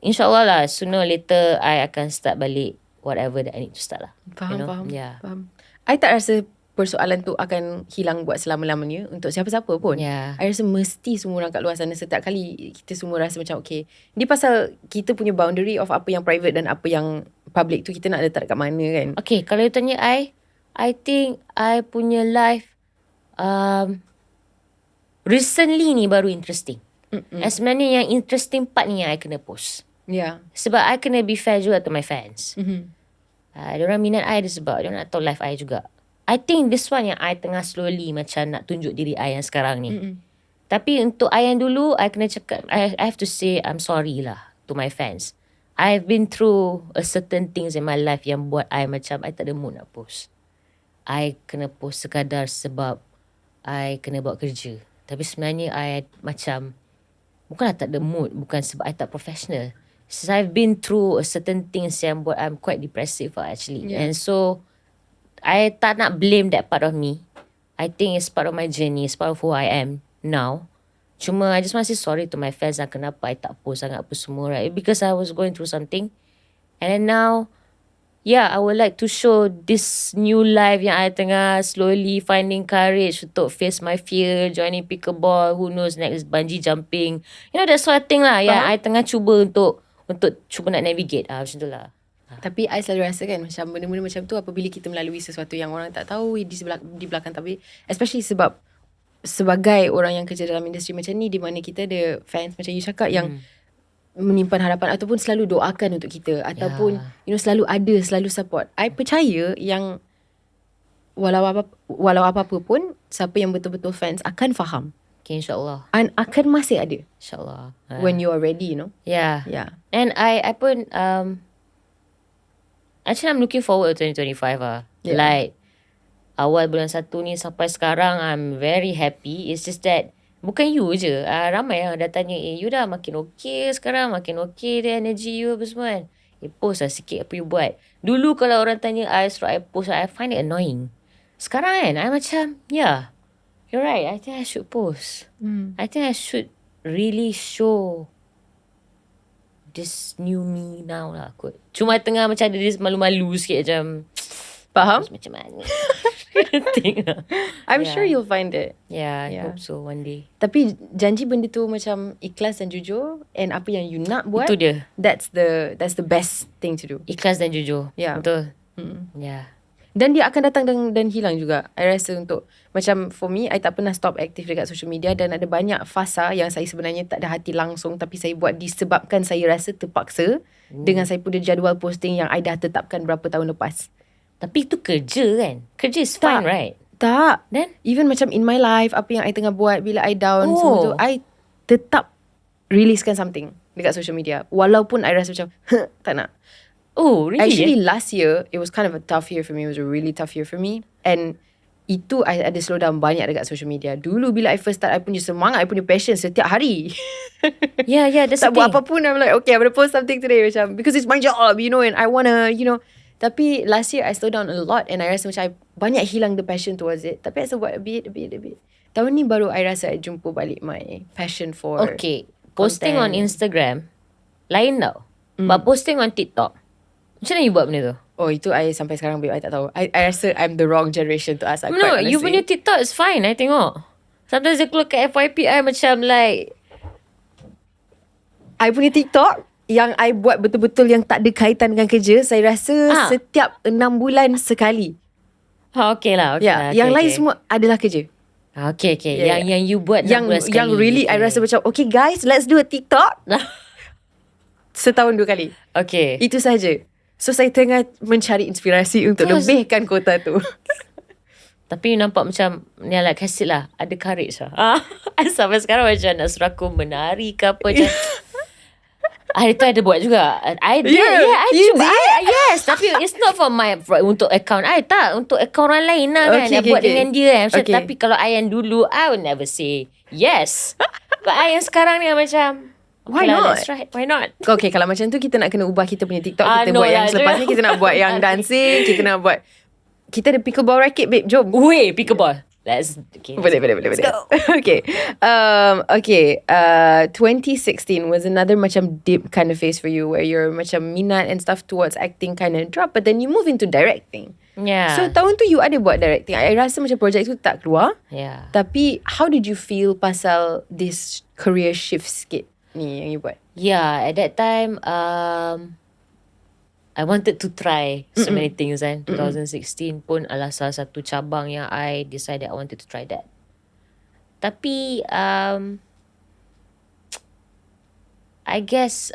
InsyaAllah lah, sooner or later, I akan start balik whatever that I need to start lah. Faham. Yeah. Faham. I tak rasa persoalan tu akan hilang buat selama-lamanya untuk siapa-siapa pun. Yeah. I rasa mesti semua orang kat luar sana, setiap kali kita semua rasa macam okay, ni pasal kita punya boundary of apa yang private dan apa yang public tu kita nak letak kat mana kan. Okay, kalau you tanya I think I punya life recently ni baru interesting. Sebenarnya yang interesting part ni yang I kena post. Sebab I kena be fair juga to my fans. Diorang minat I ada sebab diorang nak tahu life I juga. I think this one yang I tengah slowly macam nak tunjuk diri I yang sekarang ni. Tapi untuk I yang dulu, I kena cakap, I have to say I'm sorry lah to my fans. I've been through a certain things in my life yang buat I macam I tak ada mood nak post. I kena post sekadar sebab I kena buat kerja. Tapi sebenarnya I macam, bukanlah tak ada mood, bukan sebab I tak professional. So I've been through a certain things yang buat I'm quite depressive actually. And so, I tak nak blame that part of me. I think it's part of my journey, it's part of who I am now. Cuma I just want to say sorry to my fans lah kenapa I tak post sangat apa semua, right? Because I was going through something. And then now, I would like to show this new life yang I tengah slowly finding courage untuk face my fear, joining pickleball, who knows next bungee jumping. You know, that sort of thing lah. Yang I tengah cuba untuk cuba nak navigate. Macam tu lah. Tapi I selalu rasa kan macam benda-benda macam tu apabila kita melalui sesuatu yang orang tak tahu di belakang, tapi especially sebab sebagai orang yang kerja dalam industri macam ni, di mana kita ada fans macam you cakap yang menyimpan harapan ataupun selalu doakan untuk kita ataupun selalu ada, selalu support. I percaya yang walau apa-apa pun siapa yang betul-betul fans akan faham. Okay, insyaAllah. And akan masih ada. InsyaAllah. When you are ready, Yeah. And I pun actually I'm looking forward to 2025 lah. Yeah. Like awal bulan 1 ni sampai sekarang I'm very happy. It's just that bukan you je. Ramai yang dah tanya, you dah makin okay sekarang, makin okay dia energy you apa semua kan. Post lah sikit apa you buat. Dulu kalau orang tanya I, suruh I post, I find it annoying. Sekarang kan, I macam, you're right. I think I should post. I think I should really show this new me now lah kot. Cuma tengah macam ada this malu-malu sikit macam, faham? Macam mana? I'm sure you'll find it. I hope so one day. Tapi janji benda tu macam ikhlas dan jujur, and apa yang you nak buat, itu dia. That's the best thing to do. Ikhlas dan jujur. Betul. Dan dia akan datang dan hilang juga. I rasa untuk macam for me, I tak pernah stop aktif dekat social media, dan ada banyak fasa yang saya sebenarnya tak ada hati langsung, tapi saya buat disebabkan saya rasa terpaksa dengan saya punya jadual posting yang I dah tetapkan berapa tahun lepas. Tapi itu kerja kan? Kerja is fine, right? Tak. Then? Even macam in my life, apa yang I tengah buat bila I down, semua tu, I tetap releasekan something dekat social media. Walaupun I rasa macam, tak nak. Oh, really? Actually, last year, it was kind of a tough year for me. It was a really tough year for me. And itu I ada slow down banyak dekat social media. Dulu bila I first start, I punya semangat, I punya passion setiap hari. That's tak the buat thing. apa pun, I'm like, okay, I'm gonna post something today. Macam, because it's my job, and I wanna, Tapi last year I slow down a lot, and I rasa macam I banyak hilang the passion towards it. Tapi I still buat a bit. Tahun ni baru I rasa I jumpa balik my passion for posting on Instagram lain tau. But posting on TikTok, macam mana you buat benda tu? Oh, itu I sampai sekarang I tak tahu. I rasa I'm the wrong generation to ask. No, you punya TikTok is fine, I tengok. Sometimes dia keluar kat FYP I macam like, I punya TikTok yang I buat betul-betul yang tak ada kaitan dengan kerja, saya rasa setiap 6 bulan sekali. Okay lah. Yang lain semua adalah kerja. Okay. Yang you buat 6 bulan sekali. Yang really I rasa macam, okay guys, let's do a TikTok. Setahun 2 kali. Okay. Itu saja. So saya tengah mencari inspirasi untuk lebihkan kota tu. Tapi you nampak macam ni lah, kasih lah, ada courage lah. Sampai sekarang macam nak suruh aku menari ke apa macam. Itu ada buat juga. I did. I cuba. Yes. Tapi it's not untuk account I. Tak. Untuk account orang lain lah kan. Buat dengan dia kan. Tapi kalau I yang dulu, I would never say yes. But I yang sekarang ni macam, why not? That's right. Why not? Okay, kalau macam tu kita nak kena ubah kita punya TikTok. Kita buat yang selepas ni, kita nak buat yang dancing. Kita nak buat, kita ada pickleball racket, babe. Jom. Weh, pickleball. Boleh. Let's go. Okay. 2016 was another macam deep kind of phase for you, where your macam minat and stuff towards acting kind of drop, but then you move into directing. So tahun tu you ada buat directing. I rasa macam projek tu tak keluar. Tapi how did you feel pasal this career shift sikit ni yang you buat? At that time I wanted to try so many things kan. 2016 pun adalah salah satu cabang yang I decided I wanted to try that. Tapi I guess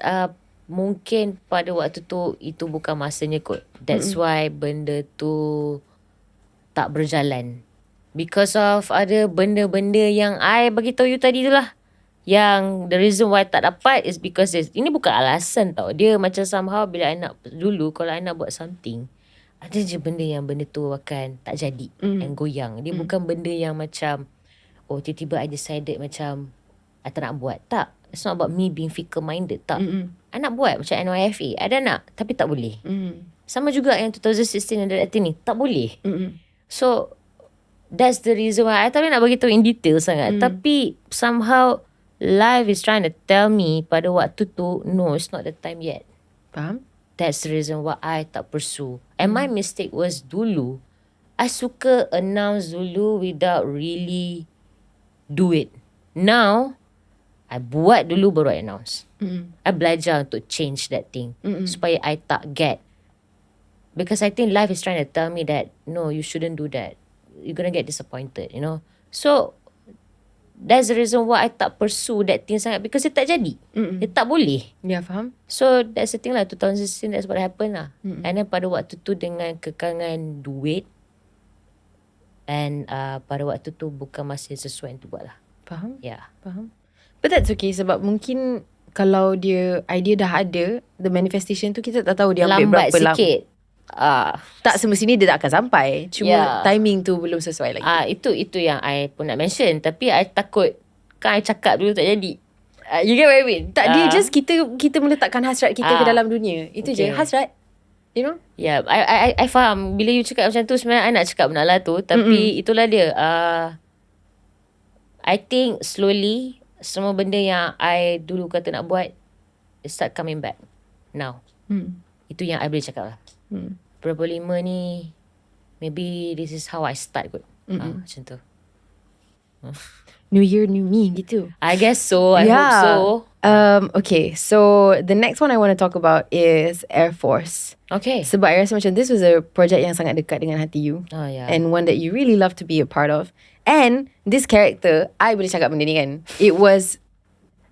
mungkin pada waktu tu itu bukan masanya kot. That's why benda tu tak berjalan. Because of ada benda-benda yang I bagi tahu you tadi tu lah. Yang the reason why tak dapat is because ini bukan alasan tau. Dia macam somehow bila I nak, dulu kalau I nak buat something, ada je benda tu akan tak jadi and goyang. Dia bukan benda yang macam, oh tiba-tiba I decided macam I tak nak buat. Tak. It's not about me being fickle-minded. Tak. I nak buat macam NYFA. I dah nak tapi tak boleh. Sama juga yang 2016 yang directing ni. Tak boleh. So that's the reason why I tak boleh nak bagi tahu in detail sangat. Tapi somehow life is trying to tell me pada waktu tu, no, it's not the time yet. Faham? That's the reason why I tak pursue. And my mistake was dulu, I suka announce dulu without really do it. Now, I buat dulu baru I announce. I belajar untuk change that thing. Supaya I tak get. Because I think life is trying to tell me that, no, you shouldn't do that. You're gonna get disappointed, you know. So, that's the reason why I tak pursue that thing sangat. Because it tak jadi. It tak boleh. Ya, faham. So, that's the thing lah. 2016, that's what happened lah. And then pada waktu tu dengan kekangan duit. And pada waktu tu bukan masa sesuai untuk buat lah. Faham? Yeah. Faham. But that's okay sebab mungkin kalau dia idea dah ada, the manifestation tu kita tak tahu dia ambil Lambat berapa lama. sikit. Tak semestinya dia tak akan sampai. Cuma timing tu belum sesuai lagi. Itu yang I pun nak mention. Tapi I takut kan I cakap dulu tak jadi. You get what I mean? Tak, dia just kita meletakkan hasrat kita ke dalam dunia. Itu je, hasrat. You know? Yeah, I faham. Bila you cakap macam tu, sebenarnya I nak cakap benda lah tu. Tapi itulah dia. I think slowly, semua benda yang I dulu kata nak buat, start coming back. Now. Itu yang I boleh cakap lah. Berapa lima ni, maybe this is how I start kot. Macam tu. New year, new me gitu. I guess so. I hope so. Okay, so the next one I want to talk about is Air Force. Okay. Sebab I rasa macam this was a project yang sangat dekat dengan hati you. Oh, yeah. And one that you really love to be a part of. And this character, I boleh cakap benda ni kan, it was,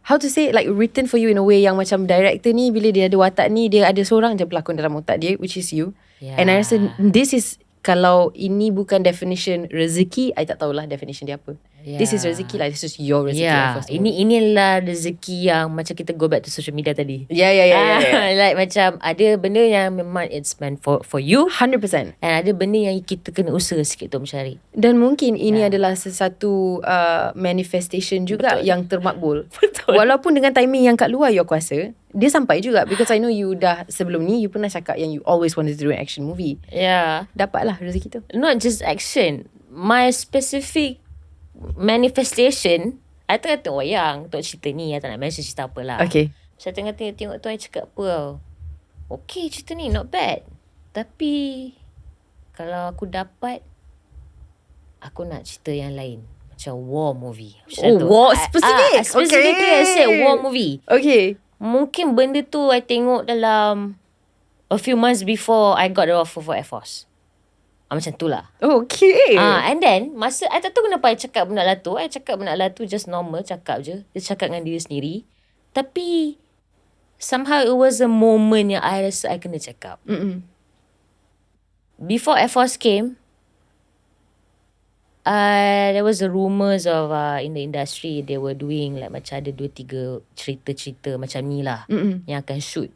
how to say, like written for you in a way yang macam director ni bila dia ada watak ni, dia ada seorang je pelakon dalam otak dia, which is you. Yeah. And I rasa this is, kalau ini bukan definition rezeki, I tak tahulah definition dia apa. Yeah. This is rezeki lah. This is your rezeki. Yeah. Inilah rezeki yang macam kita go back to social media tadi. Yeah. Like macam ada benda yang memang it's meant for you. 100%. And ada benda yang kita kena usaha sikit untuk mencari. Dan mungkin ini adalah sesuatu manifestation juga yang termakbul. Betul. Walaupun dengan timing yang kat luar you kuasa, dia sampai juga. Because I know you dah, sebelum ni you pernah cakap yang you always wanted to do an action movie. Yeah. Dapatlah rezeki tu. Not just action. My specific manifestation, I tengah tengok wayang untuk cerita ni. I tak nak mention cerita apa lah. Okay. Saya tengah tengok tu, I cakap apa tau. Okay, cerita ni not bad. Tapi kalau aku dapat, aku nak cerita yang lain. Macam war movie. Macam war specific. Specifically I said war movie. Okay. Mungkin benda tu I tengok dalam a few months before I got the offer for Air Force. Macam tu lah. Okay. And then masa I tak tahu kenapa I cakap benda lah tu. I cakap benda lah tu just normal, cakap je. Dia cakap dengan diri sendiri. Tapi somehow it was a moment yang I rasa I kena cakap. Before Air Force came, there was a rumours of in the industry they were doing like macam ada 2-3 cerita-cerita macam ni lah yang akan shoot.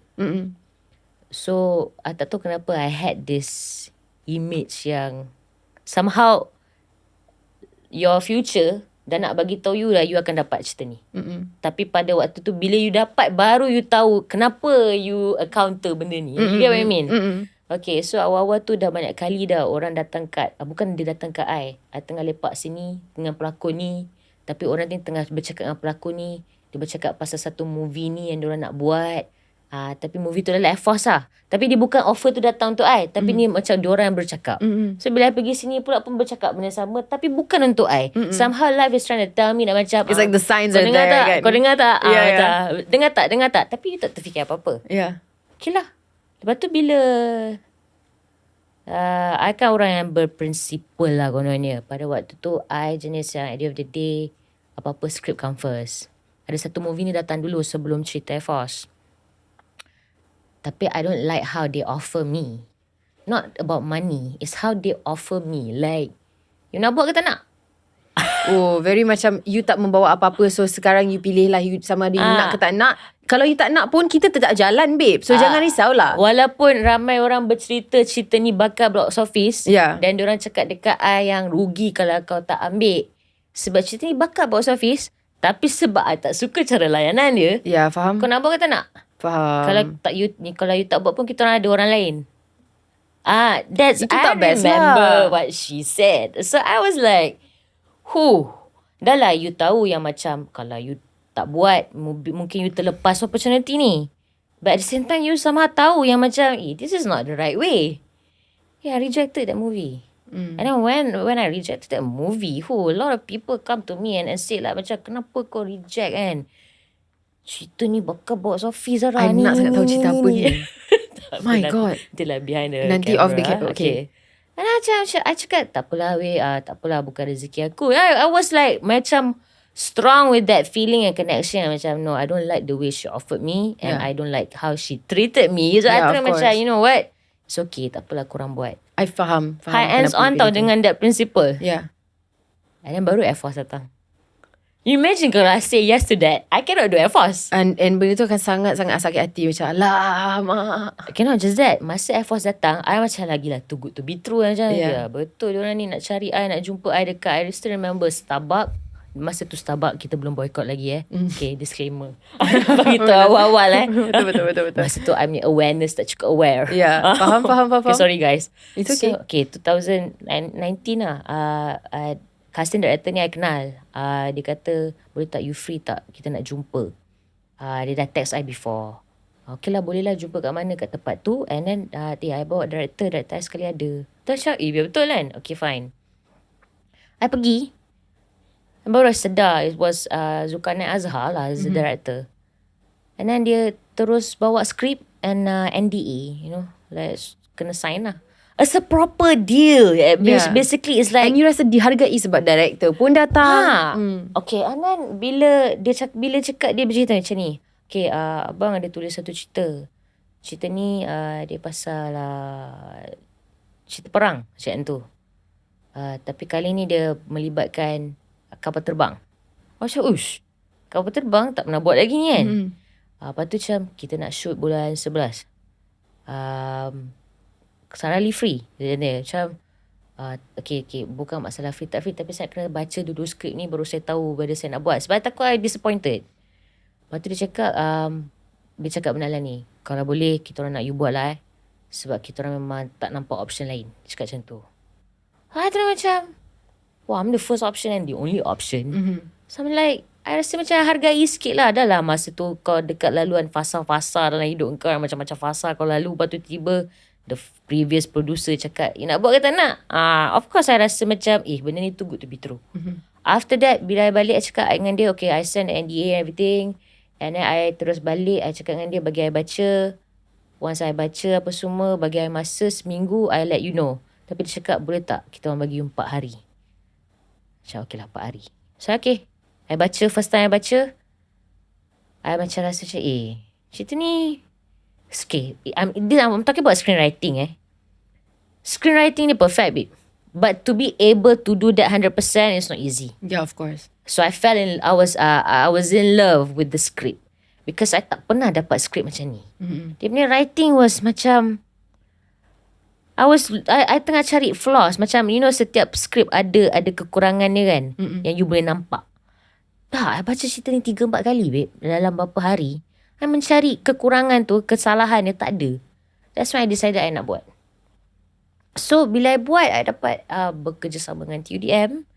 So I tak tahu kenapa I had this image yang somehow your future dah nak bagi tahu you lah you akan dapat cerita ni. Tapi pada waktu tu bila you dapat baru you tahu kenapa you encounter benda ni. You get what I mean? Okay, so awal-awal tu dah banyak kali dah orang datang kat, bukan dia datang kat I tengah lepak sini dengan pelakon ni, tapi orang ni tengah bercakap dengan pelakon ni, dia bercakap pasal satu movie ni yang diorang nak buat. Tapi movie tu adalah Air Force lah. Tapi dia bukan offer tu datang untuk I, tapi ni macam diorang yang bercakap. So bila I pergi sini pula pun bercakap benda sama, tapi bukan untuk I. Somehow life is trying to tell me nak macam, it's like the signs kau are dengar there tak? kan? Kau dengar tak? Yeah. Dengar tak? Tapi you tak terfikir apa-apa. Yeah. Okay lah. Lepas tu bila I kan orang yang berprinsipal lah kononnya. Pada waktu tu I jenis yang at the end of the day apa-apa script come first. Ada satu movie ni datang dulu sebelum cerita Air Force. Tapi I don't like how they offer me. Not about money. It's how they offer me. Like, you nak buat ke tak nak? Oh, very macam you tak membawa apa-apa. So sekarang you pilih lah you sama ada you nak ke tak nak. Kalau you tak nak pun kita tetap jalan babe. So jangan risaulah. Walaupun ramai orang bercerita cerita ni bakal box office. Dan diorang cakap dekat I yang rugi kalau kau tak ambil. Sebab cerita ni bakal box office. Tapi sebab I tak suka cara layanan dia. Ya, faham. Kau nak buat ke tak nak? Faham. Kalau you tak buat pun kita orang ada orang lain. That's itu I tak best remember lah. what she said. So I was like, dah lah you tahu yang macam kalau you tak buat, mungkin you terlepas opportunity ni. But at the same time, you somehow tahu yang macam, this is not the right way. Yeah, I rejected that movie. And then when I rejected that movie, a lot of people come to me and say like macam, kenapa kau reject kan? Cerita ni bakal box office Zara I ni. nak sangat tahu cerita apa ni. My God. Itulah behind the Nanti camera. off the camera. Okay. And I cakap, tak apalah weh, tak apalah, bukan rezeki aku. I was like macam strong with that feeling and connection. Macam, no, I don't like the way she offered me. And I don't like how she treated me. So I thought macam, you know what? It's okay, tak apalah, korang buat. I faham. High hands on tau dengan that principle. Yeah. And then baru Air Force datang. You imagine kalau I say yes to that, I cannot do Air Force. And benda tu akan sangat-sangat sakit hati. Macam, alamak. Cannot just that. Masa Air Force datang, I macam lagi lah too good to be true. Macam, betul diorang ni nak cari I, nak jumpa I dekat. I still remember Starbucks. Masa tu Starbucks kita belum boycott lagi Okay, disclaimer. Begitu awal-awal Betul. Masa tu I'm ni awareness, tak cukup aware. Yeah, faham. Okay, sorry guys. It's okay. So, okay, 2019 lah. Casting director ni I kenal. Dia kata, boleh tak you free tak? Kita nak jumpa. Dia dah text I before. Okay lah, boleh lah jumpa kat mana, kat tempat tu. And then, I bawa director I sekali ada. Terus biar betul kan? Okay, fine. I pergi. Baru I sedar, it was Zulkarnain Azhar lah as the director. And then dia terus bawa skrip and NDA, you know. Like, kena sign lah. It's a proper deal. Basically, it's like... And you rasa dihargai sebab director pun datang. Okay, and then bila cakap dia bercerita macam ni. Okay, abang ada tulis satu cerita. Cerita ni dia pasal cerita perang macam tu. Tapi kali ni dia melibatkan kapal terbang. Macam, kapal terbang tak pernah buat lagi ni kan? Lepas tu macam, kita nak shoot bulan 11. Sara Ali free. Dia macam, okay, bukan masalah free tak free, tapi saya kena baca dulu skrip ni baru saya tahu whether saya nak buat. Sebab takut I disappointed. Lepas tu dia cakap benar ni, kalau boleh kita orang nak you buat lah sebab kita orang memang tak nampak option lain. Dia cakap macam tu. Terus macam, I'm the first option and the only option. So I'm like, I rasa macam hargai sikit lah. Dah lah masa tu kau dekat laluan fasa-fasa dalam hidup kau, macam-macam fasa kau lalu. Lepas tu tiba the previous producer cakap, you nak buat ke tak nak? Of course I rasa macam, benda ni too good to be true. After that, bila I balik, I cakap dengan dia, okay, I send the NDA and everything. And then I terus balik, I cakap dengan dia, bagi I baca. Once I baca apa semua, bagi I masa seminggu, I let you know. Tapi dia cakap, boleh tak kita orang bagi you 4 hari? Macam, okay lah 4 hari. So, okay. I baca, first time I baca, I macam rasa macam, cerita ni, okay, I'm talking about screenwriting Screenwriting ni perfect, babe. But to be able to do that 100% is not easy. Yeah, of course. So I was in love with the script because I tak pernah dapat script macam ni. Dia punya writing was macam, I tengah cari flaws. Macam, you know, setiap skrip ada kekurangan dia kan, yang you boleh nampak. I baca cerita ni 3-4 kali, babe, dalam beberapa hari. I mencari kekurangan tu, kesalahan dia tak ada. That's why I decided I nak buat. So, bila I buat, I dapat bekerjasama dengan TUDM.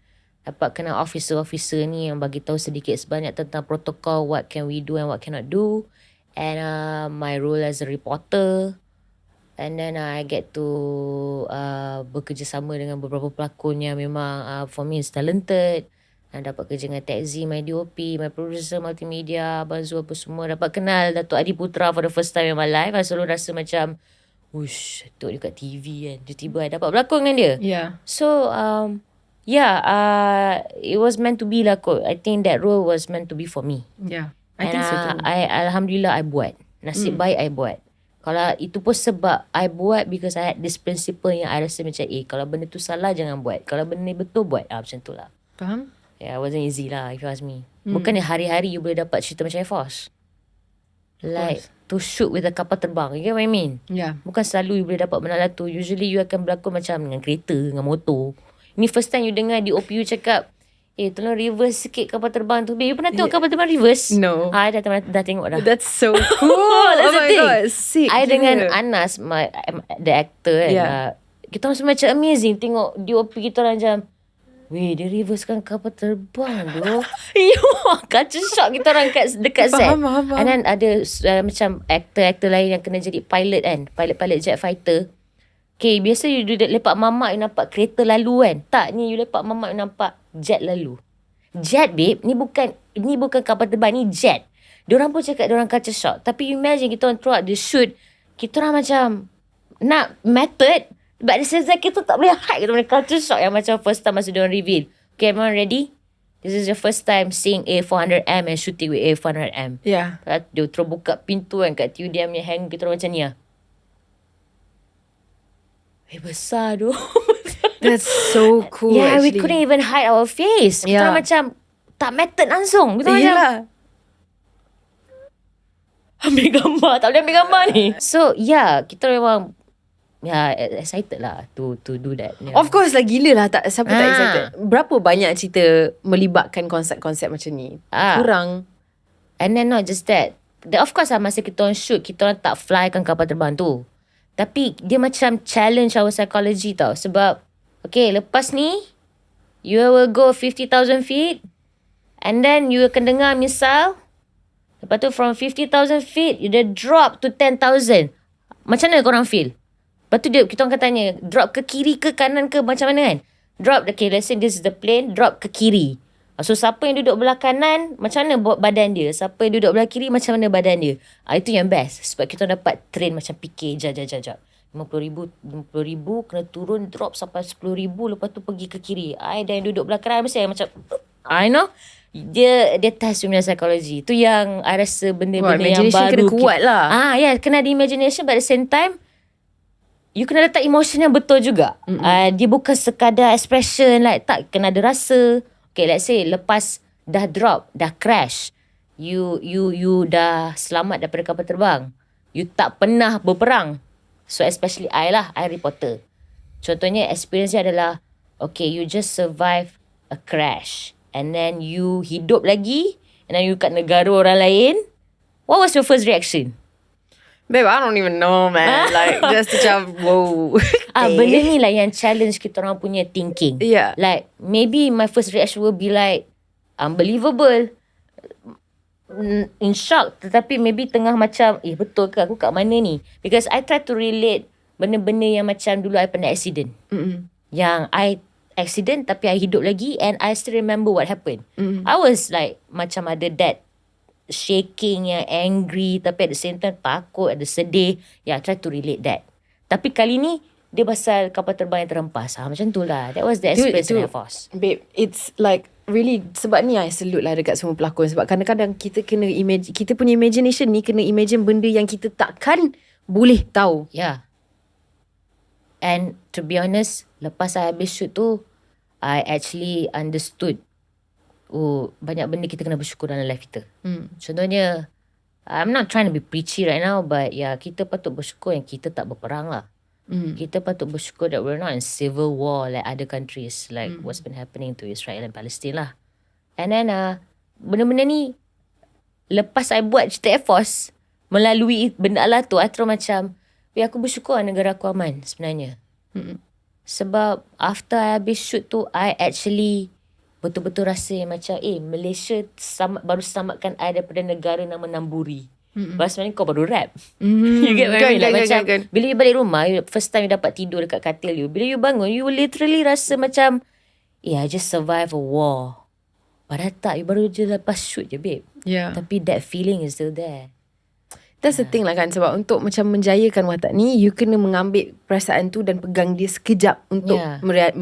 Dapat kenal officer-officer ni yang bagi tahu sedikit sebanyak tentang protokol, what can we do and what cannot do. And my role as a reporter. And then I get to bekerjasama dengan beberapa pelakon yang memang for me is talented. Dapat kerja dengan 𝙁𝙃𝙄𝙎, my DOP, my producer multimedia, Abang Zul apa semua. Dapat kenal Datuk Adi Putra for the first time in my life. I selalu rasa macam, Datuk dia kat TV kan. Tiba-tiba I dapat berlakon dengan dia. Yeah. So, it was meant to be lah kot. I think that role was meant to be for me. Yeah, I think so too. Alhamdulillah, I buat. Nasib baik I buat. Kalau itu pun sebab I buat because I had this principle yang I rasa macam, kalau benda tu salah jangan buat. Kalau benda ni betul buat. Macam tu lah. Faham? Yeah, it wasn't easy lah if you ask me. Bukan hari-hari you boleh dapat cerita macam Air Force. Like, to shoot with a kapal terbang. You get what I mean? Yeah. Bukan selalu you boleh dapat benda lah tu. Usually you akan berlakon macam dengan kereta, dengan motor. Ini first time you dengar di OPU cakap, tolong reverse sikit kapal terbang tu. You pernah tengok kapal terbang reverse? No. I dah tengok dah. That's so cool. That's oh my god, sick. I dengan Anas, the actor kan. Yeah. Kita orang semua macam amazing tengok DOP kita orang macam, Weh, dia reversekan kapal terbang tu. Kacau shock kita orang dekat set. Faham. And then ada macam aktor lain yang kena jadi pilot kan. Pilot jet fighter. Okay, biasa you lepak mamak you nampak kereta lalu kan. Tak, ni you lepak mamak you nampak jet lalu. Jet babe, ni bukan kapal terbang, ni jet. Diorang pun cakap diorang kacau shock. Tapi you imagine kita orang throughout the shoot, kita orang macam nak method, but the same time kita tak boleh hide. Kita boleh culture shock yang macam first time masa diorang reveal. Okay, everyone ready? This is your first time seeing A400M and shooting with A400M. Yeah. Dia terus buka pintu kan kat tiu dia punya hang. Kita orang macam ni lah. Besar tu. That's so cool. Yeah, actually. we couldn't even hide our face. Kita orang macam tak method langsung. Kita macam ambil gambar. Tak boleh ambil gambar ni. So yeah, kita memang excited lah to do that. Yeah. Of course lah, gila lah. Siapa tak excited? Berapa banyak cerita melibatkan konsep-konsep macam ni? Kurang. And then not just that. Of course lah, masa kita orang shoot, kita orang tak flykan kapal terbang tu. Tapi dia macam challenge our psychology tau. Sebab, okay, lepas ni, you will go 50,000 feet. And then you akan dengar misal. Lepas tu from 50,000 feet, you dah drop to 10,000. Macam mana korang feel? Lepas tu kita orang akan tanya, drop ke kiri ke kanan ke macam mana kan? Drop, okay, let's say this is the plane, drop ke kiri. So, siapa yang duduk belah kanan, macam mana badan dia? Siapa yang duduk belah kiri, macam mana badan dia? Itu yang best. Sebab kita dapat train macam fikir, jap. 50,000, kena turun, drop sampai 10,000, lepas tu pergi ke kiri. Dan yang duduk belah kanan, mesti macam, I know. Dia test punya psikologi. Tu yang I rasa benda-benda yang baru. Kena kuat lah. Kena ada imagination, but at the same time, you kena letak emotion yang betul juga. Dia bukan sekadar expression, like tak, kena ada rasa. Okay, let's say lepas dah drop, dah crash, you dah selamat daripada kapal terbang. You tak pernah berperang. So especially I reporter. Contohnya experience dia adalah, okay, you just survive a crash. And then you hidup lagi. And then you kat negara orang lain. What was your first reaction? Babe, I don't even know, man. Like, just macam, whoa. Benda ni lah yang challenge kita orang punya thinking. Yeah. Like, maybe my first reaction will be like, unbelievable. In shock. Tetapi maybe tengah macam, betul ke aku kat mana ni? Because I try to relate benda-benda yang macam dulu I pernah accident. Yang I accident tapi I hidup lagi and I still remember what happened. I was like, macam ada that shaking, yang angry, tapi at the same time takut, ada sedih. I try to relate that. Tapi kali ni dia pasal kapal terbang yang terhempas. Macam tu lah. That was the experience in Air Force. Babe, it's like really, sebab ni I salute lah dekat semua pelakon. Sebab kadang-kadang kita kena imagine, kita punya imagination ni kena imagine benda yang kita takkan boleh tahu. Yeah. And to be honest, lepas I habis shoot tu, I actually understood banyak benda kita kena bersyukur dalam life kita. Contohnya, I'm not trying to be preachy right now, but kita patut bersyukur yang kita tak berperang lah. Kita patut bersyukur that we're not in civil war like other countries, like what's been happening to Israel and Palestine lah. And then, benda-benda ni, lepas I buat cerita Air Force, melalui benda Allah tu, I terus macam, aku bersyukur negara aku aman sebenarnya. Sebab after I habis shoot tu, I actually betul-betul rasa yang macam Malaysia baru selamatkan I daripada negara nama Namburi. Lepas sebenarnya kau baru rap. You get what I mean? Like macam bila you balik rumah, first time you dapat tidur dekat katil you, bila you bangun, you will literally rasa macam I just survive a war. Padahal tak, you baru je lepas shoot je babe. Tapi that feeling is still there. That's the thing lah kan. Sebab untuk macam menjayakan watak ni, you kena mengambil perasaan tu dan pegang dia sekejap untuk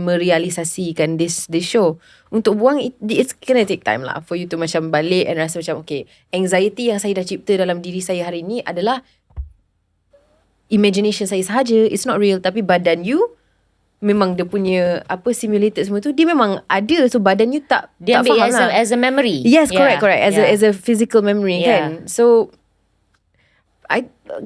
merealisasikan this show. Untuk buang, it's gonna take time lah for you to macam balik and rasa macam, okay, anxiety yang saya dah cipta dalam diri saya hari ni adalah imagination saya sahaja. It's not real. Tapi badan you, memang dia punya simulated semua tu, dia memang ada. So badan you tak ambil faham lah. As a memory. Yes, correct. As a physical memory kan. So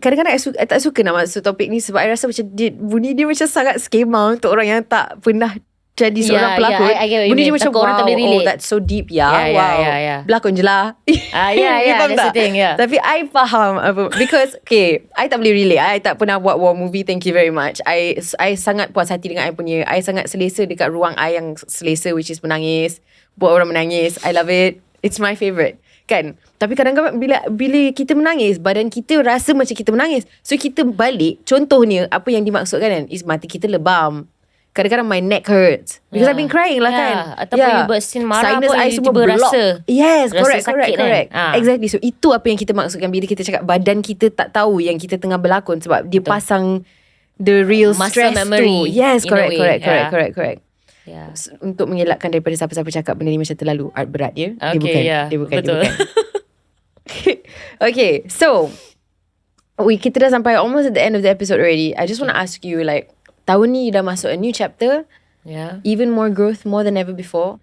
kadang-kadang I tak suka nak masuk topik ni sebab I rasa macam bunyi dia macam sangat skema untuk orang yang tak pernah jadi seorang pelakon. I get what you Benda ni mean. macam Takut orang tak boleh relate. that's so deep ya. Yeah. Berlakon je lah. That's the thing. Tapi I faham apa, because okay, I tak boleh relate. I tak pernah buat war movie. Thank you very much. I sangat puas hati dengan I punya. I sangat selesa dekat ruang I yang selesa, which is menangis, buat orang menangis. I love it. It's my favourite. Kan? Tapi kadang-kadang bila kita menangis, badan kita rasa macam kita menangis. So kita balik, contohnya apa yang dimaksudkan kan, is mati kita lebam. Kadang-kadang my neck hurts because I've been crying lah kan. Ataupun you buat scene marah sinus pun I you semua tiba block. rasa. Yes, rasa correct. kan? Exactly. So itu apa yang kita maksudkan bila kita cakap badan kita tak tahu yang kita tengah berlakon, sebab dia pasang the real muscle stress memory tu. Yes, in a way. correct. Yeah. Untuk mengelakkan daripada siapa-siapa cakap benda ni macam terlalu art berat dia. Okay, Dia bukan. betul. Okay, so kita dah sampai almost at the end of the episode already. I just want to ask you, like, tahun ni you dah masuk a new chapter, even more growth, more than ever before.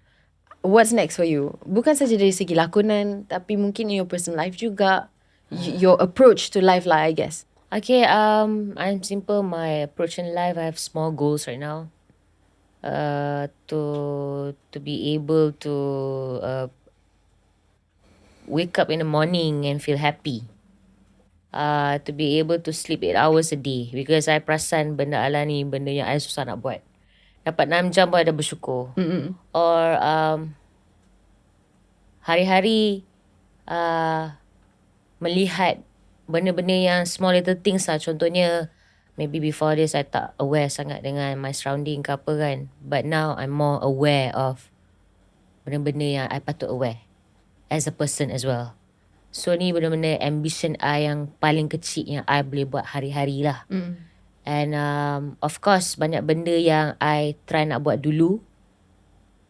What's next for you? Bukan saja dari segi lakonan, tapi mungkin in your personal life juga, your approach to life lah, I guess. Okay, I'm simple. My approach in life, I have small goals right now. To be able to wake up in the morning and feel happy. To be able to sleep 8 hours a day, because I perasan benda ala ni benda yang I susah nak buat. Dapat 6 jam pun ada bersyukur. Or hari-hari melihat benda-benda yang small little things lah. Contohnya, maybe before this I tak aware sangat dengan my surrounding ke apa kan. But now I'm more aware of benda-benda yang I patut aware as a person as well. So ni benda-benda ambition I yang paling kecil yang I boleh buat hari-hari lah. And of course banyak benda yang I try nak buat dulu,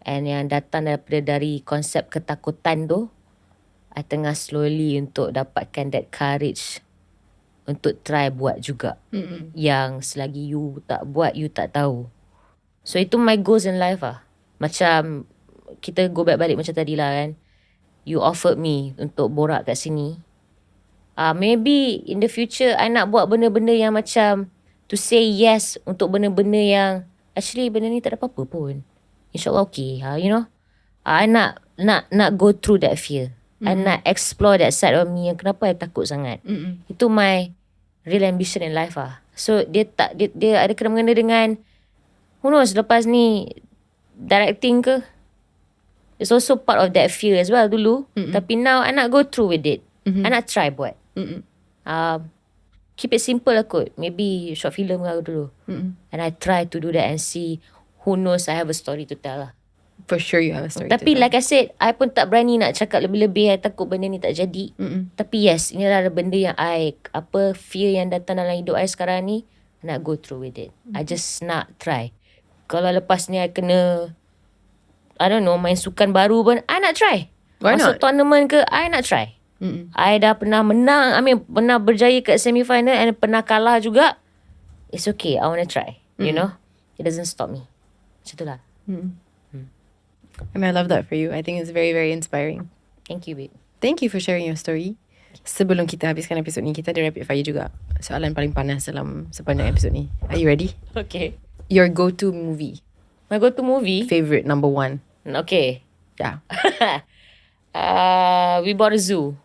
and yang datang dari konsep ketakutan tu, I tengah slowly untuk dapatkan that courage untuk try buat juga. Yang selagi you tak buat, you tak tahu. So itu my goals in life lah. Macam kita go back balik macam tadi lah kan. You offered me untuk borak kat sini. Maybe in the future I nak buat benda-benda yang macam to say yes untuk benda-benda yang actually benda ni tak ada apa-apa pun. InsyaAllah okay. You know, I nak go through that fear. I nak explore that side of me yang kenapa I takut sangat. Itu my real ambition in life lah. So dia ada kena-mengena dengan who knows lepas ni directing ke. It's also part of that fear as well dulu. Tapi now I nak go through with it. I nak try buat. Keep it simple lah kot. Maybe short film lah dulu. And I try to do that and see, who knows, I have a story to tell lah. For sure you have a story Tapi to tell. like I said, I pun tak berani nak cakap lebih-lebih. I takut benda ni tak jadi. Tapi yes, ini adalah benda yang fear yang datang dalam hidup I sekarang ni, I nak go through with it. I just nak try. Kalau lepas ni I kena, I don't know, main sukan baru pun, I nak try. Why Masuk not? tournament ke, I nak try. I dah pernah menang, pernah berjaya kat semi-final and pernah kalah juga. It's okay, I want to try. You know, it doesn't stop me. Macam tu lah. And I love that for you. I think it's very, very inspiring. Thank you, babe. Thank you for sharing your story. Sebelum kita habiskan episod ni, kita ada rapid fire juga. Soalan paling panas dalam sepanjang episod ni. Are you ready? Okay. Your go-to movie. My go-to movie? Favorite, number one. Okay. Yeah. We Bought a Zoo.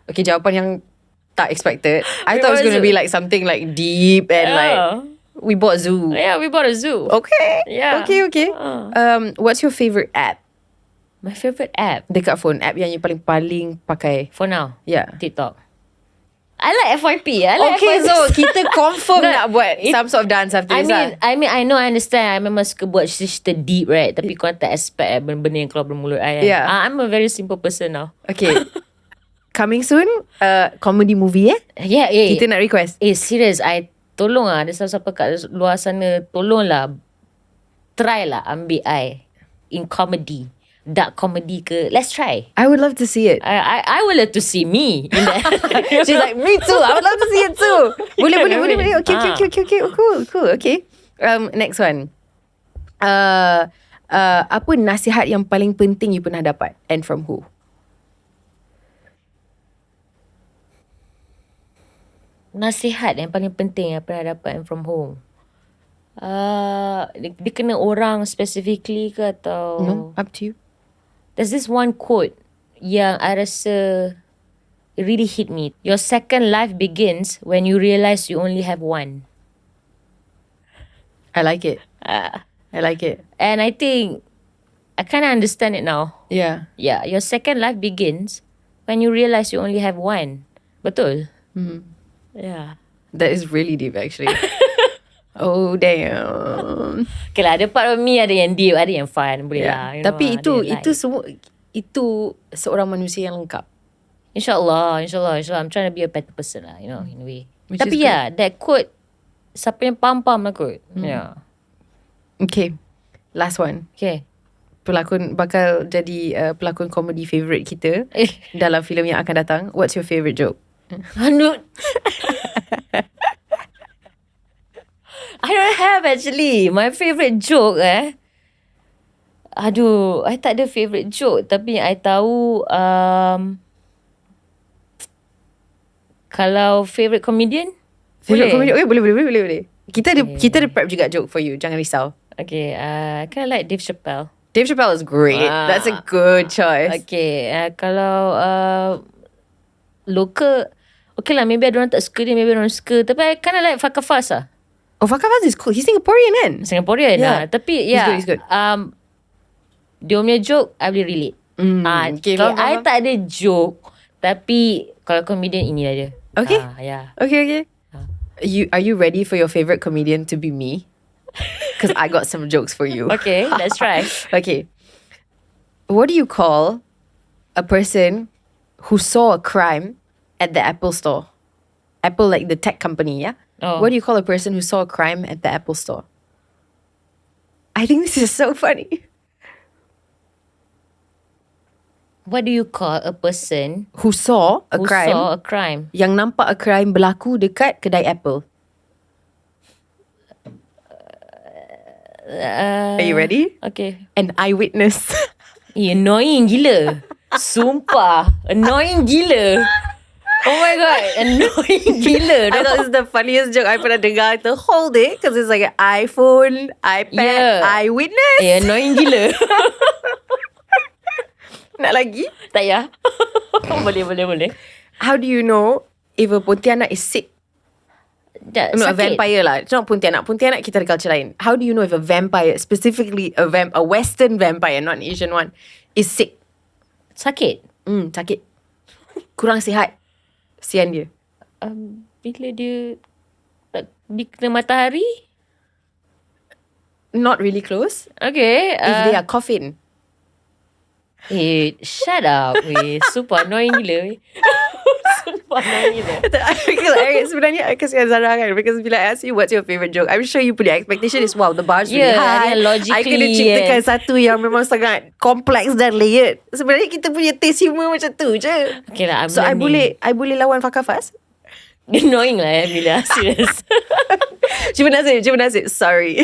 Okay, jawapan yang tak expected. I thought it was going to be like something like deep and like We Bought Zoo. Yeah, We Bought a Zoo. Okay. Yeah. Okay. What's your favorite app? My favorite app? Dekat phone. App yang you paling pakai. For now? Yeah. TikTok. I like FYP. Okay, FYP. so kita confirm nak buat some sort of dance after this lah. I know, I understand. I memang suka buat cerita deep, right? Tapi korang tak expect benda-benda yang keluar dari mulut I. Yeah. I'm a very simple person now. Okay. Coming soon, comedy movie Yeah, Kita nak request. Serious. Tolong lah. Ada siapa-siapa kat luar sana. Tolonglah. Try lah ambil I in comedy. Dark comedy ke. Let's try. I would love to see it. I would love to see me in that. She's like, me too. I would love to see it too. Boleh. Okay. Cool. Okay. Next one. Apa nasihat yang paling penting you pernah dapat, and from who? Nasihat yang paling penting yang pernah dapat and from home. Dia kena orang specifically ke atau No, up to you. There's this one quote yang I rasa it really hit me. Your second life begins when you realize you only have one. I like it. I like it. And I think I kind of understand it now. Yeah. Yeah, your second life begins when you realize you only have one. Betul? Yeah. That is really deep actually. Oh damn. Okay lah, ada part of me ada yang deep, ada yang fun. Boleh lah. You Tapi know, itu semua, itu seorang manusia yang lengkap. InsyaAllah. I'm trying to be a better person lah, you know, in a way. Which Tapi is that quote, siapa yang pam-pam lah kot. Yeah. Okay. Last one. Okay. Pelakon bakal jadi pelakon komedi favourite kita dalam filem yang akan datang. What's your favourite joke? I don't have actually. My favourite joke Aduh, I tak ada favourite joke. Tapi I tahu kalau favourite comedian, Favourite boleh? comedian? Okay, boleh. Kita ada prep juga joke for you. Jangan risau. Okay, I kind of like Dave Chappelle. Dave Chappelle is great. That's a good choice. Okay, kalau local, okay lah, maybe ada orang tak suka dia, maybe orang suka. Tapi I kind of like Fakafas lah. Oh, Fakafas is cool. He's Singaporean kan? Singaporean lah. Tapi He's good. Dia punya joke I boleh relate. Okay, Kalau faham. I tak ada joke, tapi kalau comedian inilah dia. Okay. Yeah. Okay. Are you ready for your favourite comedian to be me? Because I got some jokes for you. Okay, let's try. Okay. What do you call a person who saw a crime at the Apple store? Apple, like the tech company, yeah? Oh. What do you call a person who saw a crime at the Apple store? I think this is so funny. What do you call a person Who saw a who crime? saw a crime? Yang nampak a crime berlaku dekat kedai Apple. Are you ready? Okay. An eyewitness. Annoying gila. Sumpah. Annoying gila. Oh my god. Annoying gila. I thought it's the funniest joke I pernah dengar. To hold it, because it's like an iPhone, iPad, eyewitness. Annoying gila. Nak lagi? Tak ya? Boleh. How do you know if a Pontianak is sick? No, a vampire lah. It's not Pontianak. Pontianak kita ada culture lain. How do you know if a vampire, specifically a Western vampire, not an Asian one, is sick? Sakit. Sakit. Kurang sihat. Sian dia. Bila dia kena matahari? Not really close. Okay. If they are coughing. Shut up. Super annoying gila. Super annoying gila. Sebenarnya I kasihan Zara kan, because bila I ask you what's your favourite joke, I'm sure you put the expectation is wow, the bar's really high. Logically, I kena ciptakan satu yang memang sangat complex dan layered. Sebenarnya kita punya taste humor macam tu je. Okay lah, So I boleh lawan Fakafas. Annoying lah bila serious. Cuba nasib. Sorry.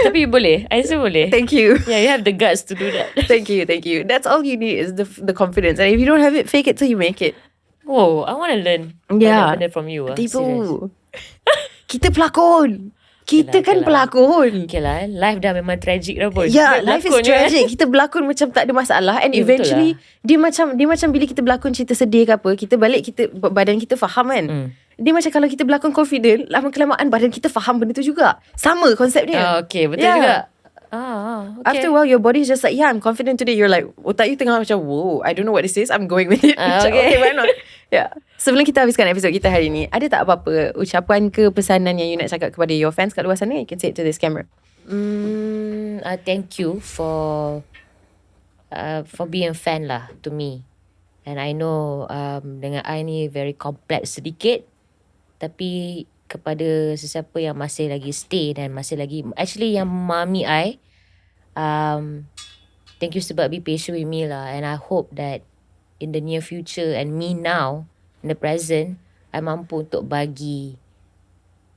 Tapi boleh. I rasa boleh. Thank you. Yeah, you have the guts to do that. Thank you. That's all you need is the confidence. And if you don't have it, fake it till you make it. Whoa, I want to learn. Yeah. Benda from you. Tipu. Serious. Kita pelakon. Kita kan pelakon. Okay lah, life dah memang tragic dah pun. Yeah, life is tragic. Kita berlakon macam tak ada masalah. And eventually, dia macam bila kita berlakon cerita sedih ke apa, kita balik, badan kita faham kan. Dia macam kalau kita berlakon confident, lama-kelamaan badan kita faham benda tu juga. Sama konsepnya. Okay, betul juga. Okay. After a while, your body is just like, yeah, I'm confident today. You're like, otak you tengah macam, whoa, I don't know what this is. I'm going with it. Okay, why not? Yeah. Sebelum kita habiskan episod kita hari ni, ada tak apa-apa ucapan ke pesanan yang you nak cakap kepada your fans kat luar sana? You can say it to this camera. Thank you for being a fan lah to me. And I know dengan I ni very complex sedikit, tapi kepada sesiapa yang masih lagi stay dan masih lagi, actually yang mami I, thank you sebab be patient with me lah. And I hope that in the near future and me now in the present, I mampu untuk bagi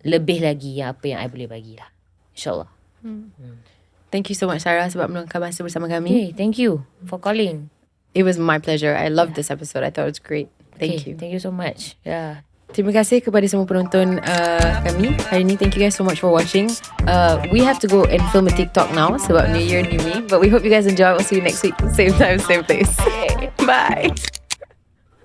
lebih lagi yang apa yang I boleh bagi lah, InsyaAllah. Thank you so much, Sarah, sebab meluangkan masa bersama kami. Okay, thank you for calling. It was my pleasure. I loved this episode. I thought it was great. Thank you. Thank you so much. Yeah. Terima kasih kepada semua penonton kami hari ni. Thank you guys so much for watching. We have to go and film a TikTok now sebab New Year, New Me. But we hope you guys enjoy. We'll see you next week. Same time, same place. Bye.